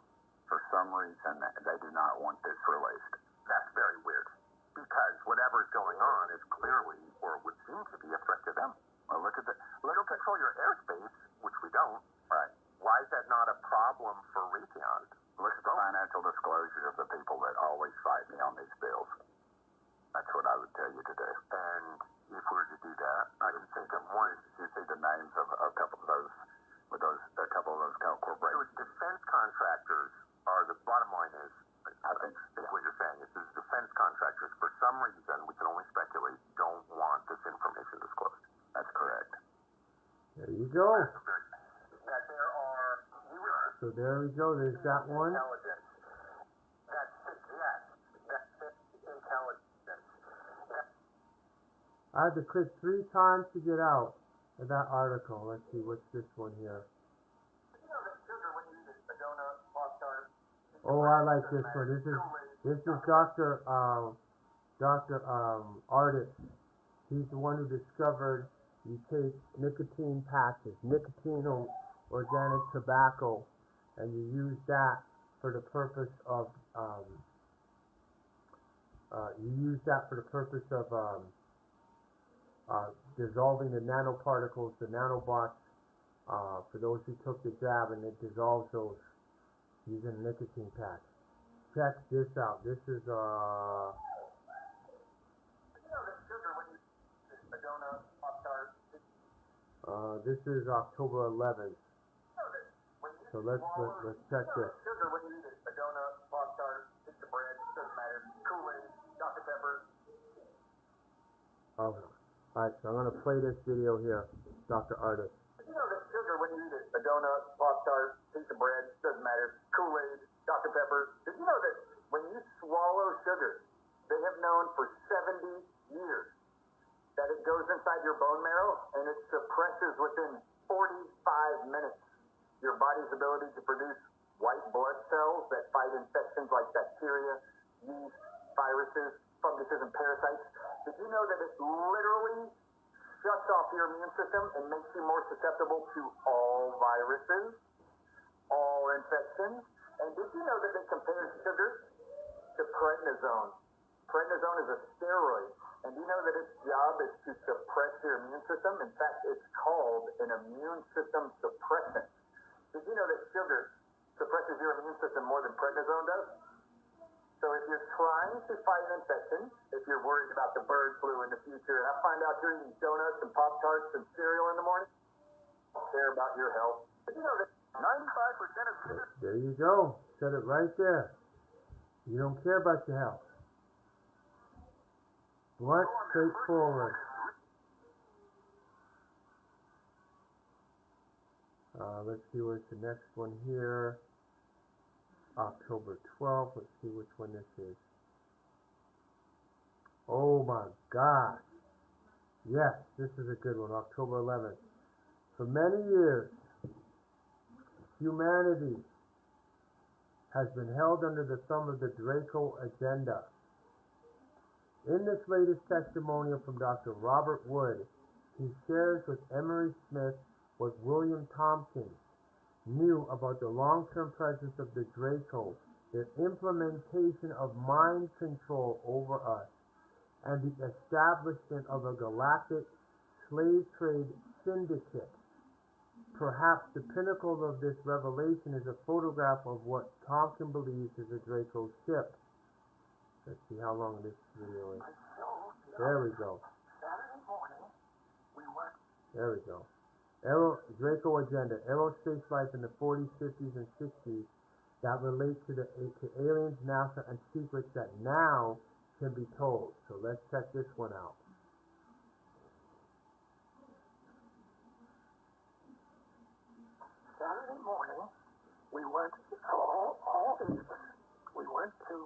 For some reason, they do not want this released. That's very weird. Because whatever's going on is clearly, or would seem to be, a threat to them. Well, look at the. We don't control your airspace, which we don't. Right. Why is that not a problem for Raytheon? Look at the financial disclosure of the people that always fight me on these bills. That's what I would tell you to do. And if we were to do that, I can think of one. You see the names of a couple of those, a couple of those corporations. So defense contractors are the bottom line is. I think what you're saying is defense contractors, for some reason, we can only speculate, don't want this information disclosed. That's correct. There you go. That there are So there we go. There's that one. Intelligence. That's intelligence. I had to click 3 times to get out of that article. Let's see, what's this one here? You know that sugar when you eat a donut, Pop-Tart. Oh, I like this one. This is Dr. Artis. He's the one who discovered you take nicotine patches, nicotine organic tobacco, and you use that for the purpose of dissolving the nanoparticles, the nanobots, for those who took the jab, and it dissolves those using a nicotine patch. Check this out. This is You know that sugar when you eat a donut, Pop-Tart. This is October 11th. So let's check this. Sugar when you eat a donut, Pop-Tart, piece of bread, doesn't matter. Kool-Aid, Dr. Pepper. Oh, alright, so I'm gonna play this video here, Dr. Artis. You know that sugar when you eat a donut, Pop-Tart, piece of bread, doesn't matter. Kool-Aid, Dr. Pepper. Did you know that when you swallow sugar, they have known for 70 years that it goes inside your bone marrow and it suppresses within 45 minutes your body's ability to produce white blood cells that fight infections like bacteria, yeast, viruses, funguses, and parasites. Did you know that it literally shuts off your immune system and makes you more susceptible to all viruses, all infections? And did you know that they compare sugar to prednisone? Prednisone is a steroid. And do you know that its job is to suppress your immune system? In fact, it's called an immune system suppressant. Did you know that sugar suppresses your immune system more than prednisone does? So if you're trying to fight an infection, if you're worried about the bird flu in the future, and I find out you're eating donuts and Pop-Tarts and cereal in the morning, I don't care about your health. Did you know that 95% of sugar... There you go. Said it right there. You don't care about your health. Blunt, straightforward. Let's see where's the next one here. October 12th. Let's see which one this is. Oh my gosh. Yes, this is a good one. October 11th. For many years, humanity has been held under the thumb of the Draco agenda. In this latest testimonial from Dr. Robert Wood, he shares with Emery Smith what William Tompkins knew about the long-term presence of the Draco the implementation of mind control over us, and the establishment of a galactic slave trade syndicate. Perhaps the pinnacle of this revelation is a photograph of what Thompson believes is a Draco ship. Let's see how long this video is. There we go. There we go. Draco agenda, aerospace life in the 40s, 50s, and 60s that relate to aliens, NASA, and secrets that now can be told. So let's check this one out. Saturday morning, we went, all of us, we went to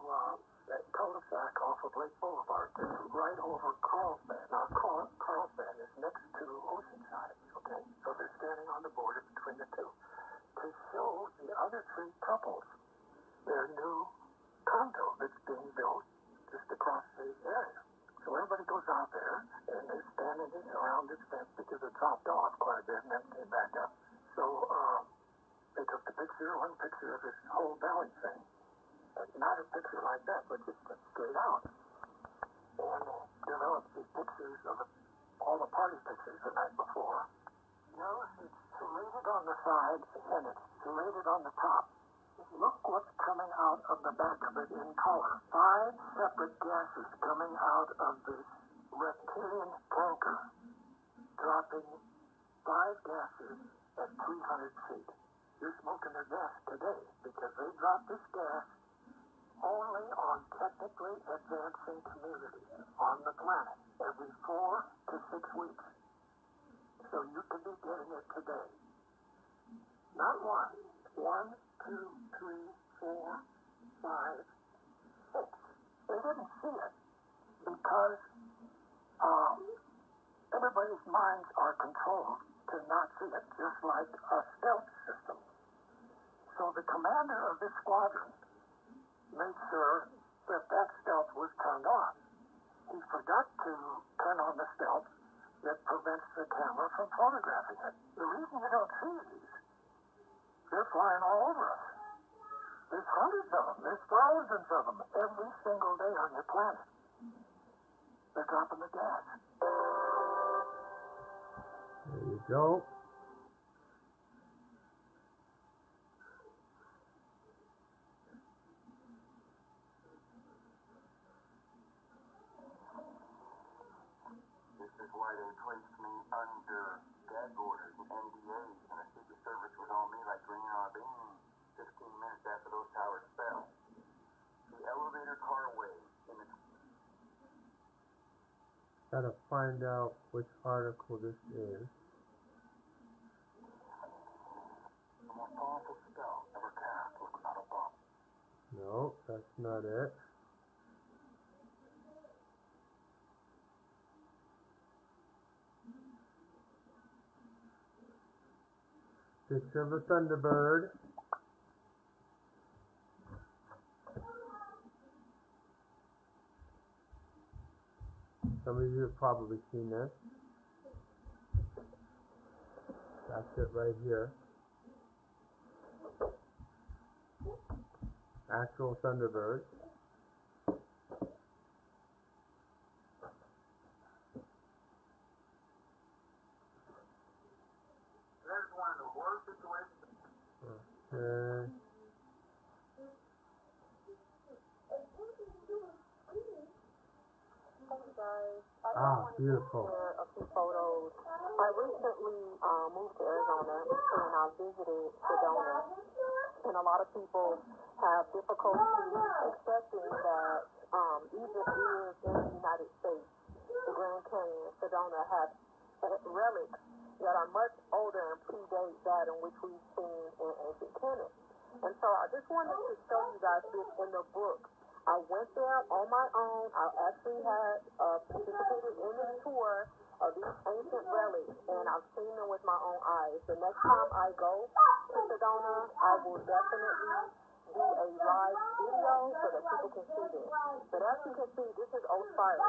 that cul-de-sac off of Lake Boulevard, right over Carlsbad. Now, Carlsbad is next to Oceanside, okay? So they're standing on the border between the two to show the other three couples their new condo that's being built just across the area. So everybody goes out there, and they're standing around this fence because it dropped off quite a bit and then came back up. So they took one picture of this whole valley thing. Not a picture like that, but just straight out. And developed these pictures of all the party pictures the night before. It's serrated on the sides and it's serrated on the top. Look what's coming out of the back of it in color. 5 separate gases coming out of this reptilian tanker, dropping 5 gases at 300 feet. You're smoking their gas today because they dropped this gas only on technically advancing communities on the planet every 4 to 6 weeks. So you could be getting it today. Not 1, 2, 3, 4, 5, 6. They didn't see it because everybody's minds are controlled to not see it, just like a stealth system. So the commander of this squadron made sure that stealth was turned on. He forgot to turn on the stealth that prevents the camera from photographing it. The reason you don't see these, they're flying all over us. There's hundreds of them. There's thousands of them every single day on your planet. They're dropping the gas. There you go. This is why they placed me under gag orders and NDAs, and the Secret Service was on me like green on a bean 15 minutes after those towers fell. The elevator carway in the... Gotta find out which article this is. The most powerful spell ever cast was not a bomb. No, that's not it. Picture of a Thunderbird. Some of you have probably seen this. That's it right here. Actual Thunderbird. That's one of the worst situations. Okay. Hey guys, I just wanted beautiful. to share a few photos. I recently moved to Arizona and I visited Sedona, and a lot of people have difficulty accepting that Egypt is in the United States. The Grand Canyon, Sedona, have relics that are much older and predate that in which we've seen in ancient Kemet. And so I just wanted to show you guys this in the book. I went there on my own. I actually had participated in a tour of these ancient relics, and I've seen them with my own eyes. The next time I go to Sedona, I will definitely do a live video so that people can see this. But as you can see, this is Osiris.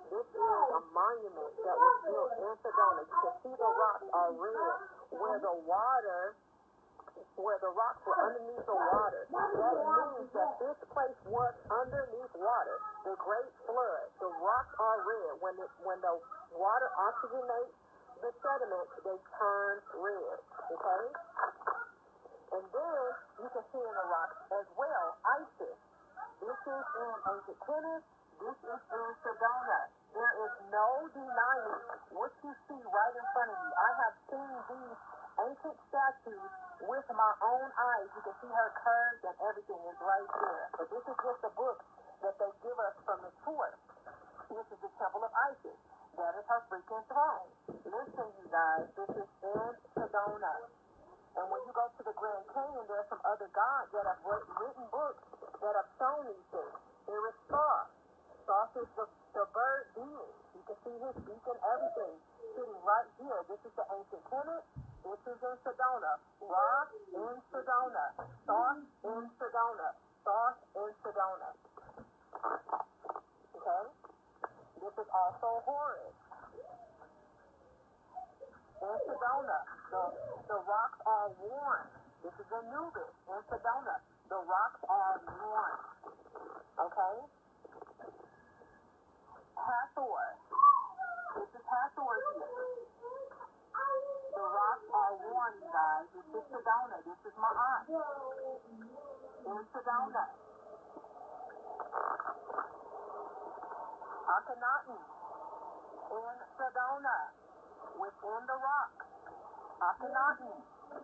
This is a monument that was built in Sedona. You can see the rocks are red, where the water where the rocks were underneath the water. That means that this place was underneath water. The Great Flood. The rocks are red. When the water oxygenates the sediment, they turn red. Okay? And then you can see in the rocks as well, Isis. This is in ancient Kemet. This is in Sedona. There is no denying what you see right in front of you. I have seen these ancient statues with my own eyes. You can see her curves and everything is right there. But this is just a book that they give us from the tour. This is the Temple of Isis. That is her freaking throne. Listen, you guys, this is in Sedona. And when you go to the Grand Canyon, there are some other gods that have written books that have shown these things. There is Thoth. Thoth is the bird being. You can see his beak and everything sitting right here. This is the ancient Kemet. This is in Sedona. Ra in Sedona. Thoth in Sedona. Thoth in Sedona. Okay? This is also Horus. In Sedona, the rocks are worn. This is Anubis in Sedona. The rocks are worn. Okay? Hathor. This is Hathor here. The rocks are worn, you guys. This is Sedona. This is Ma'at. In Sedona. Akhenaten. In Sedona. Within the rock. Akhenaten.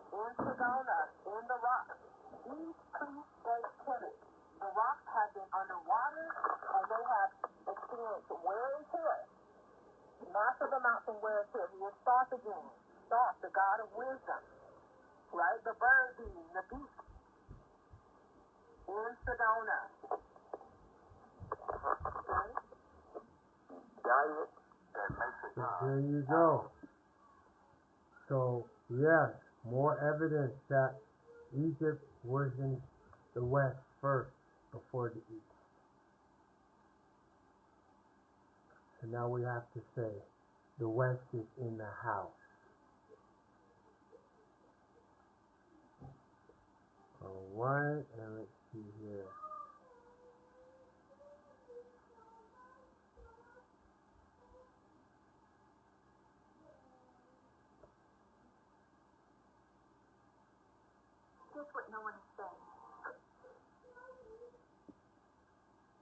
In Sedona. In the rock. These pre-state Kemet. The rocks have been underwater and they have experienced wear and tear. Massive amounts of wear and tear. He is Thoth again. Thoth, the god of wisdom. Right? The bird being, the beak. In Sedona. Okay? Diet that makes it God. There you go. So, yes, more evidence that Egypt was in the West first before the East. And now we have to say the West is in the house. Alright, and let's see here. Here's what no one is saying.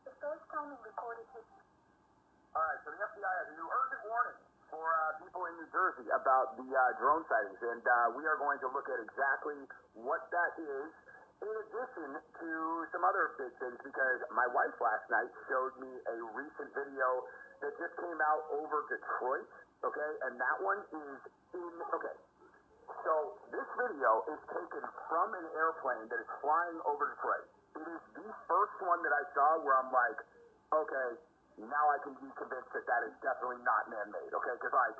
The first time in recorded history. All right, so the FBI has a new urgent warning for people in New Jersey about the drone sightings, and we are going to look at exactly what that is, in addition to some other big things, because my wife last night showed me a recent video that just came out over Detroit, okay, and that one is okay. So this video is taken from an airplane that is flying over Detroit. It is the first one that I saw where I'm like, okay, now I can be convinced that that is definitely not man-made, okay? Because, like,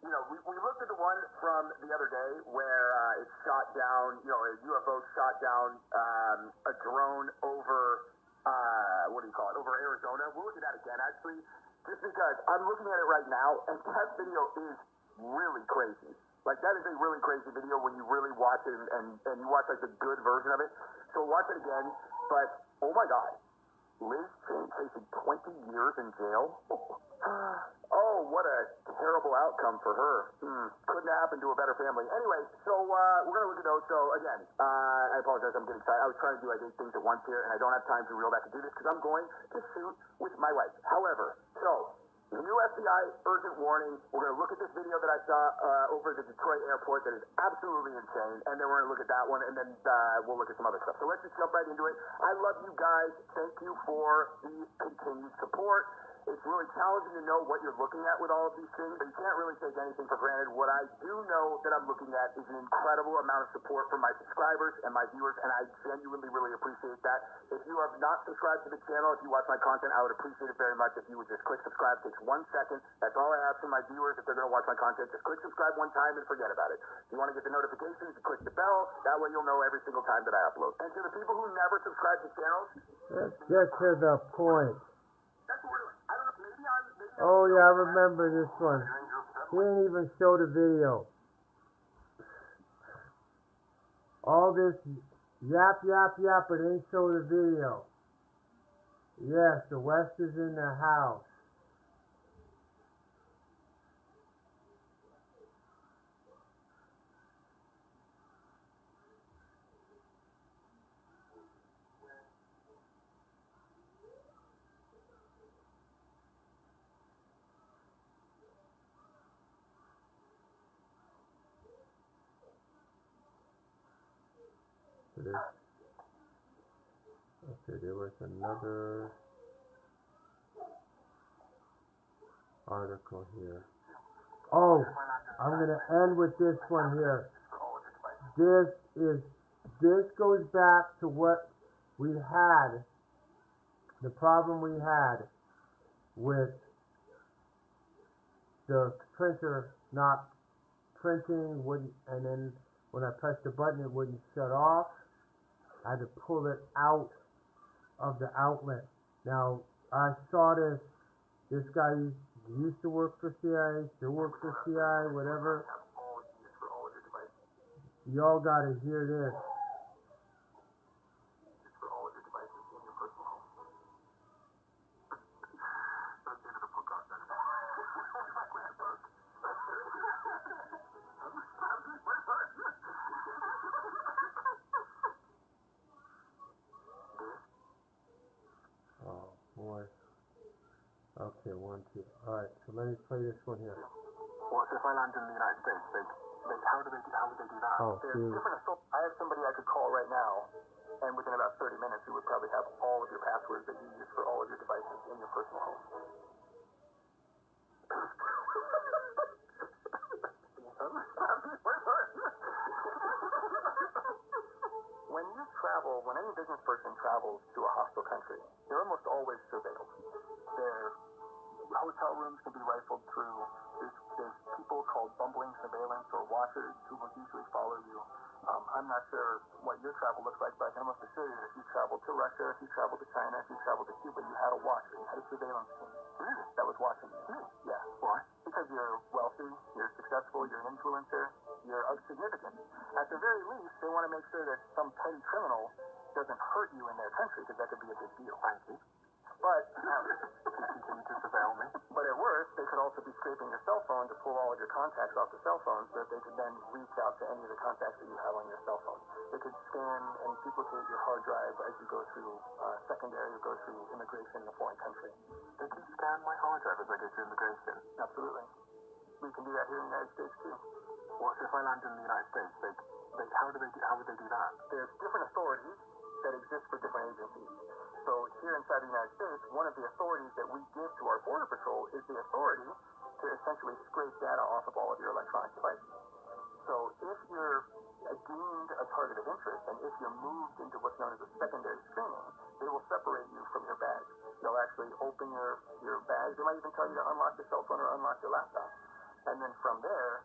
you know, we looked at the one from the other day where it shot down, you know, a UFO shot down a drone over, what do you call it, over Arizona. We'll look at that again, actually, just because I'm looking at it right now, and that video is really crazy. Like, that is a really crazy video when you really watch it and you watch, like, the good version of it. So watch it again, but, oh my God, Liz Cheney facing 20 years in jail? Oh, what a terrible outcome for her. Couldn't happen to a better family. Anyway, so we're going to look at those. So, again, I apologize, I'm getting excited. I was trying to do, like, 8 things at once here, and I don't have time to reel back and do this because I'm going to shoot with my wife. However, so, the new FBI urgent warning. We're going to look at this video that I saw over the Detroit airport that is absolutely insane, and then we're going to look at that one, and then we'll look at some other stuff. So let's just jump right into it. I love you guys. Thank you for the continued support. It's really challenging to know what you're looking at with all of these things, but you can't really take anything for granted. What I do know that I'm looking at is an incredible amount of support from my subscribers and my viewers, and I genuinely really appreciate that. If you have not subscribed to the channel, if you watch my content, I would appreciate it very much if you would just click subscribe. It takes 1 second. That's all I ask from my viewers. If they're going to watch my content, just click subscribe one time and forget about it. If you want to get the notifications, you click the bell. That way you'll know every single time that I upload. And to the people who never subscribe to channels, Let's get to the point. that's what we're doing. I don't know, maybe I'm Oh yeah, I remember this one. He didn't even show the video. All this yap, yap, yap, but ain't show the video. Yes, the West is in the house. Okay, there was another article here. Oh, I'm gonna end with this one here. This goes back to what we had, the problem we had with the printer not printing, wouldn't, and then when I pressed the button it wouldn't shut off. I had to pull it out of the outlet. Now I saw this guy used to work for CIA, still works for CIA, whatever. Y'all gotta hear this. Oh boy. Okay, 1, 2. Alright, so let me play this one here. What if I land in the United States? How would they do that? Oh, I have somebody I could call right now, and within about 30 minutes, you would probably have all of your passwords that you use for all of your devices in your personal home. When any business person travels to a hostile country, they're almost always surveilled. Their hotel rooms can be rifled through. There's people called bumbling surveillance or watchers who will usually follow you. I'm not sure what your travel looks like, but I can almost assure you that if you traveled to Russia, if you traveled to China, if you traveled to Cuba, you had a watcher, you had a surveillance team that was watching you. Yeah. Why? Because you're wealthy, you're successful, you're an influencer, you're of significance. At the very least, they want to make sure that some petty criminal doesn't hurt you in their country, because that could be a big deal. Thank you. But continue to surveil me. But at worst, they could also be scraping your cell phone to pull all of your contacts off the cell phone, so that they could then reach out to any of the contacts that you have on your cell phone. They could scan and duplicate your hard drive as you go through secondary or go through immigration in a foreign country. They can scan my hard drive as I go through immigration. Absolutely. We can do that here in the United States too. What if I land in the United States? How would they do that? There's different authorities that exist for different agencies. So here inside the United States, one of the authorities that we give to our Border Patrol is the authority to essentially scrape data off of all of your electronic devices. So if you're deemed a target of interest, and if you're moved into what's known as a secondary screening, they will separate you from your badge. They'll actually open your badge. They might even tell you to unlock your cell phone or unlock your laptop. And then from there,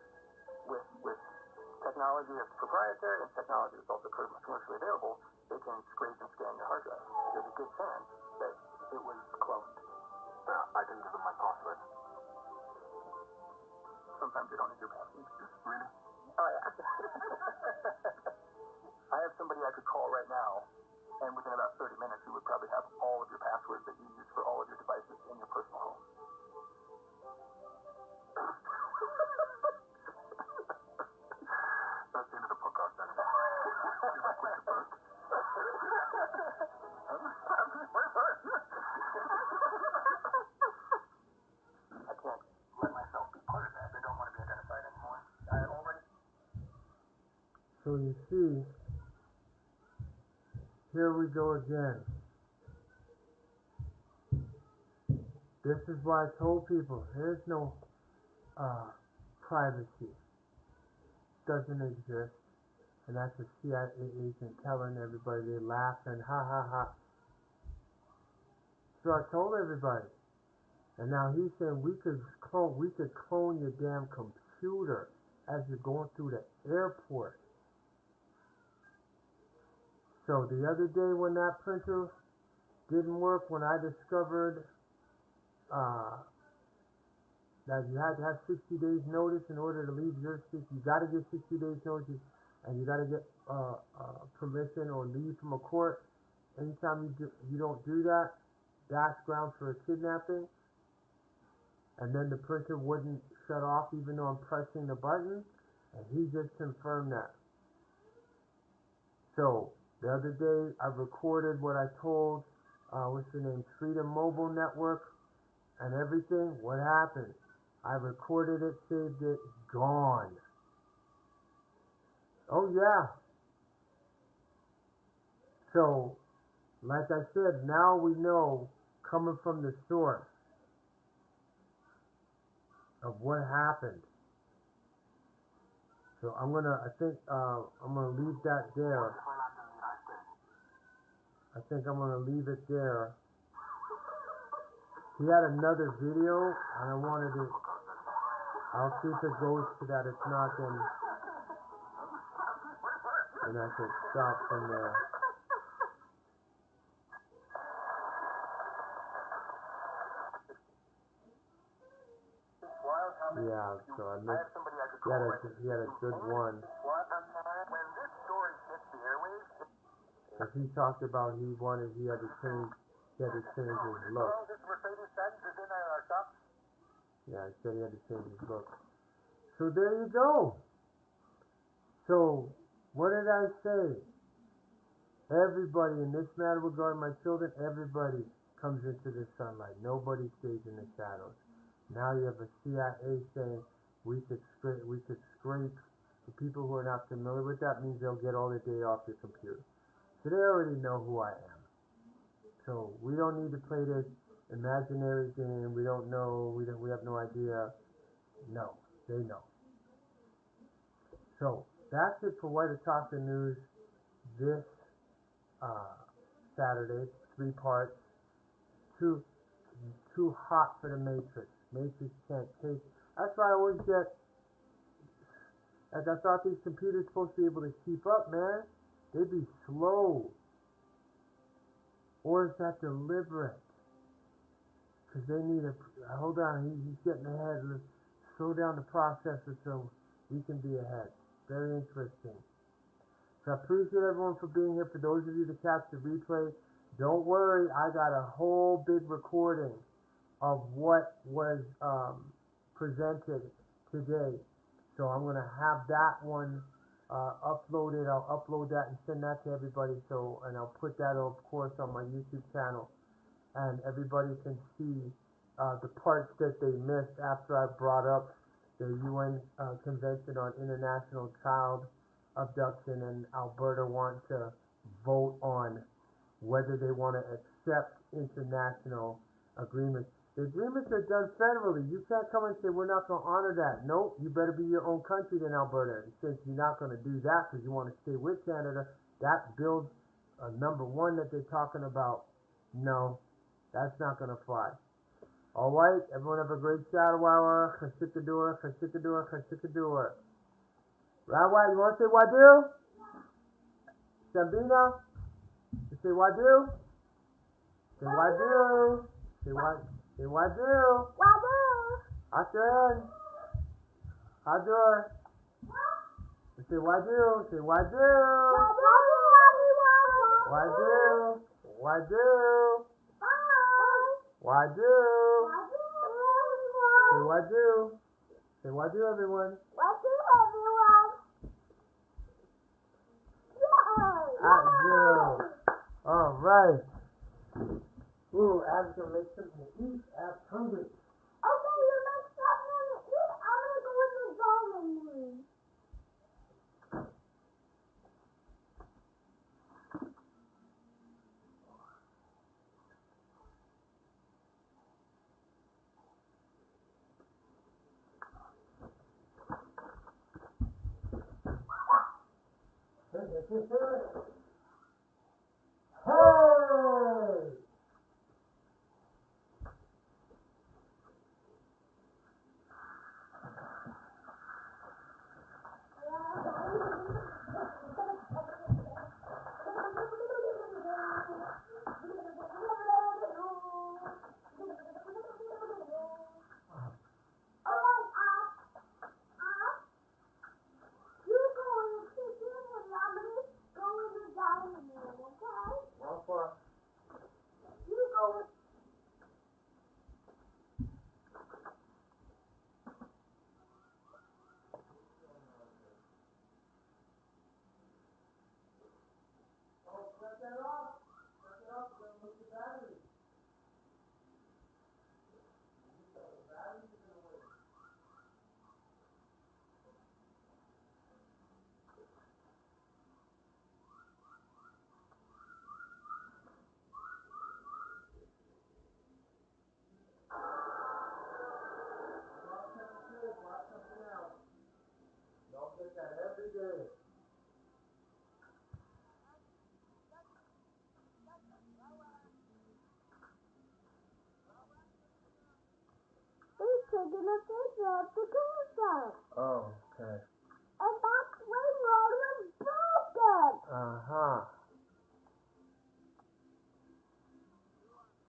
with technology that's proprietary and technology that's also commercially available, they can scrape and scan your hard drive. There's a good chance that it was cloned. I didn't give them my password. Sometimes they don't need your password. Really? Oh, yeah. I have somebody I could call right now, and within about 30 minutes, you would probably have all of your passwords that you use for all of your devices in your personal home. That's the end of the podcast, then. Should I quit the book? I can't let myself be part of that. I don't want to be identified anymore. I already... So you see, here we go again. This is why I told people, there's no privacy. Doesn't exist. And that's a CIA agent telling everybody, they laugh and ha ha ha. So I told everybody. And now he's saying we could clone your damn computer as you're going through the airport. So the other day when that printer didn't work, when I discovered that you had to have 60 days notice in order to leave your state, you got to give 60 days notice. and you got to get permission or leave from a court. Anytime you don't do that, that's grounds for a kidnapping. And then the printer wouldn't shut off even though I'm pressing the button, and he just confirmed that. So the other day I recorded what I told what's the name, Freedom Mobile Network and everything. What happened? I recorded it, saved it, gone. Oh yeah. So like I said, now we know, coming from the source, of what happened. So I'm gonna leave that there. I think I'm gonna leave it there. He had another video, and I wanted to. I'll see if it goes to that. If not, then I can stop from there. Yeah, so I missed. He had a good one. When this story hits the airwaves, Cause he talked about he had to change his look. this Mercedes-Benz is in our shop. Yeah, he said he had to change his look. So there you go. So, what did I say? Everybody, in this matter regarding my children, everybody comes into the sunlight. Nobody stays in the shadows. Now you have a CIA saying we could scrape. For people who are not familiar with that, means they'll get all the data off your computer. So they already know who I am. So we don't need to play this imaginary game. We don't know. We have no idea. No, they know. So that's it for White Autochthon News this Saturday. 3 parts. Too hot for the Matrix. Matrix can't take. That's why I always get. Like I thought these computers supposed to be able to keep up, man. They'd be slow. Or is that deliberate? Because they need a. Hold on, he's getting ahead. Let's slow down the processor so we can be ahead. Very interesting. So I appreciate everyone for being here. For those of you that catch the replay, don't worry. I got a whole big recording of what was presented today. So I'm going to have that one uploaded. I'll upload that and send that to everybody. And I'll put that, of course, on my YouTube channel. And everybody can see the parts that they missed after I brought up the UN Convention on International Child Abduction, and Alberta want to vote on whether they want to accept international agreements. The agreements are done federally. You can't come and say, we're not going to honor that. Nope, you better be your own country than Alberta. And since you're not going to do that because you want to stay with Canada, that builds number one that they're talking about. No, that's not going to fly. All right, everyone have a great shadow hour. Chashikadura, chashikadura, chashikadura. Rawa, you want to say wadu? Sambina, you say wadu? Say wadu. Say wadu. Say wadu. Wadu! Ashen. Hadur. Say wadu. Say wadu. Wadu. Wadu. Wadu. Say wadu. Say wadu, everyone. Wadu, everyone! Wadu. All right. Ooh, Ab's gonna make something to eat. Ab's hungry. Okay, you make something to eat. I'm gonna go with the bowling room. Hey! You go in the kitchen. in the future to do so. Oh, okay. And that's when Mario broke it. Uh-huh.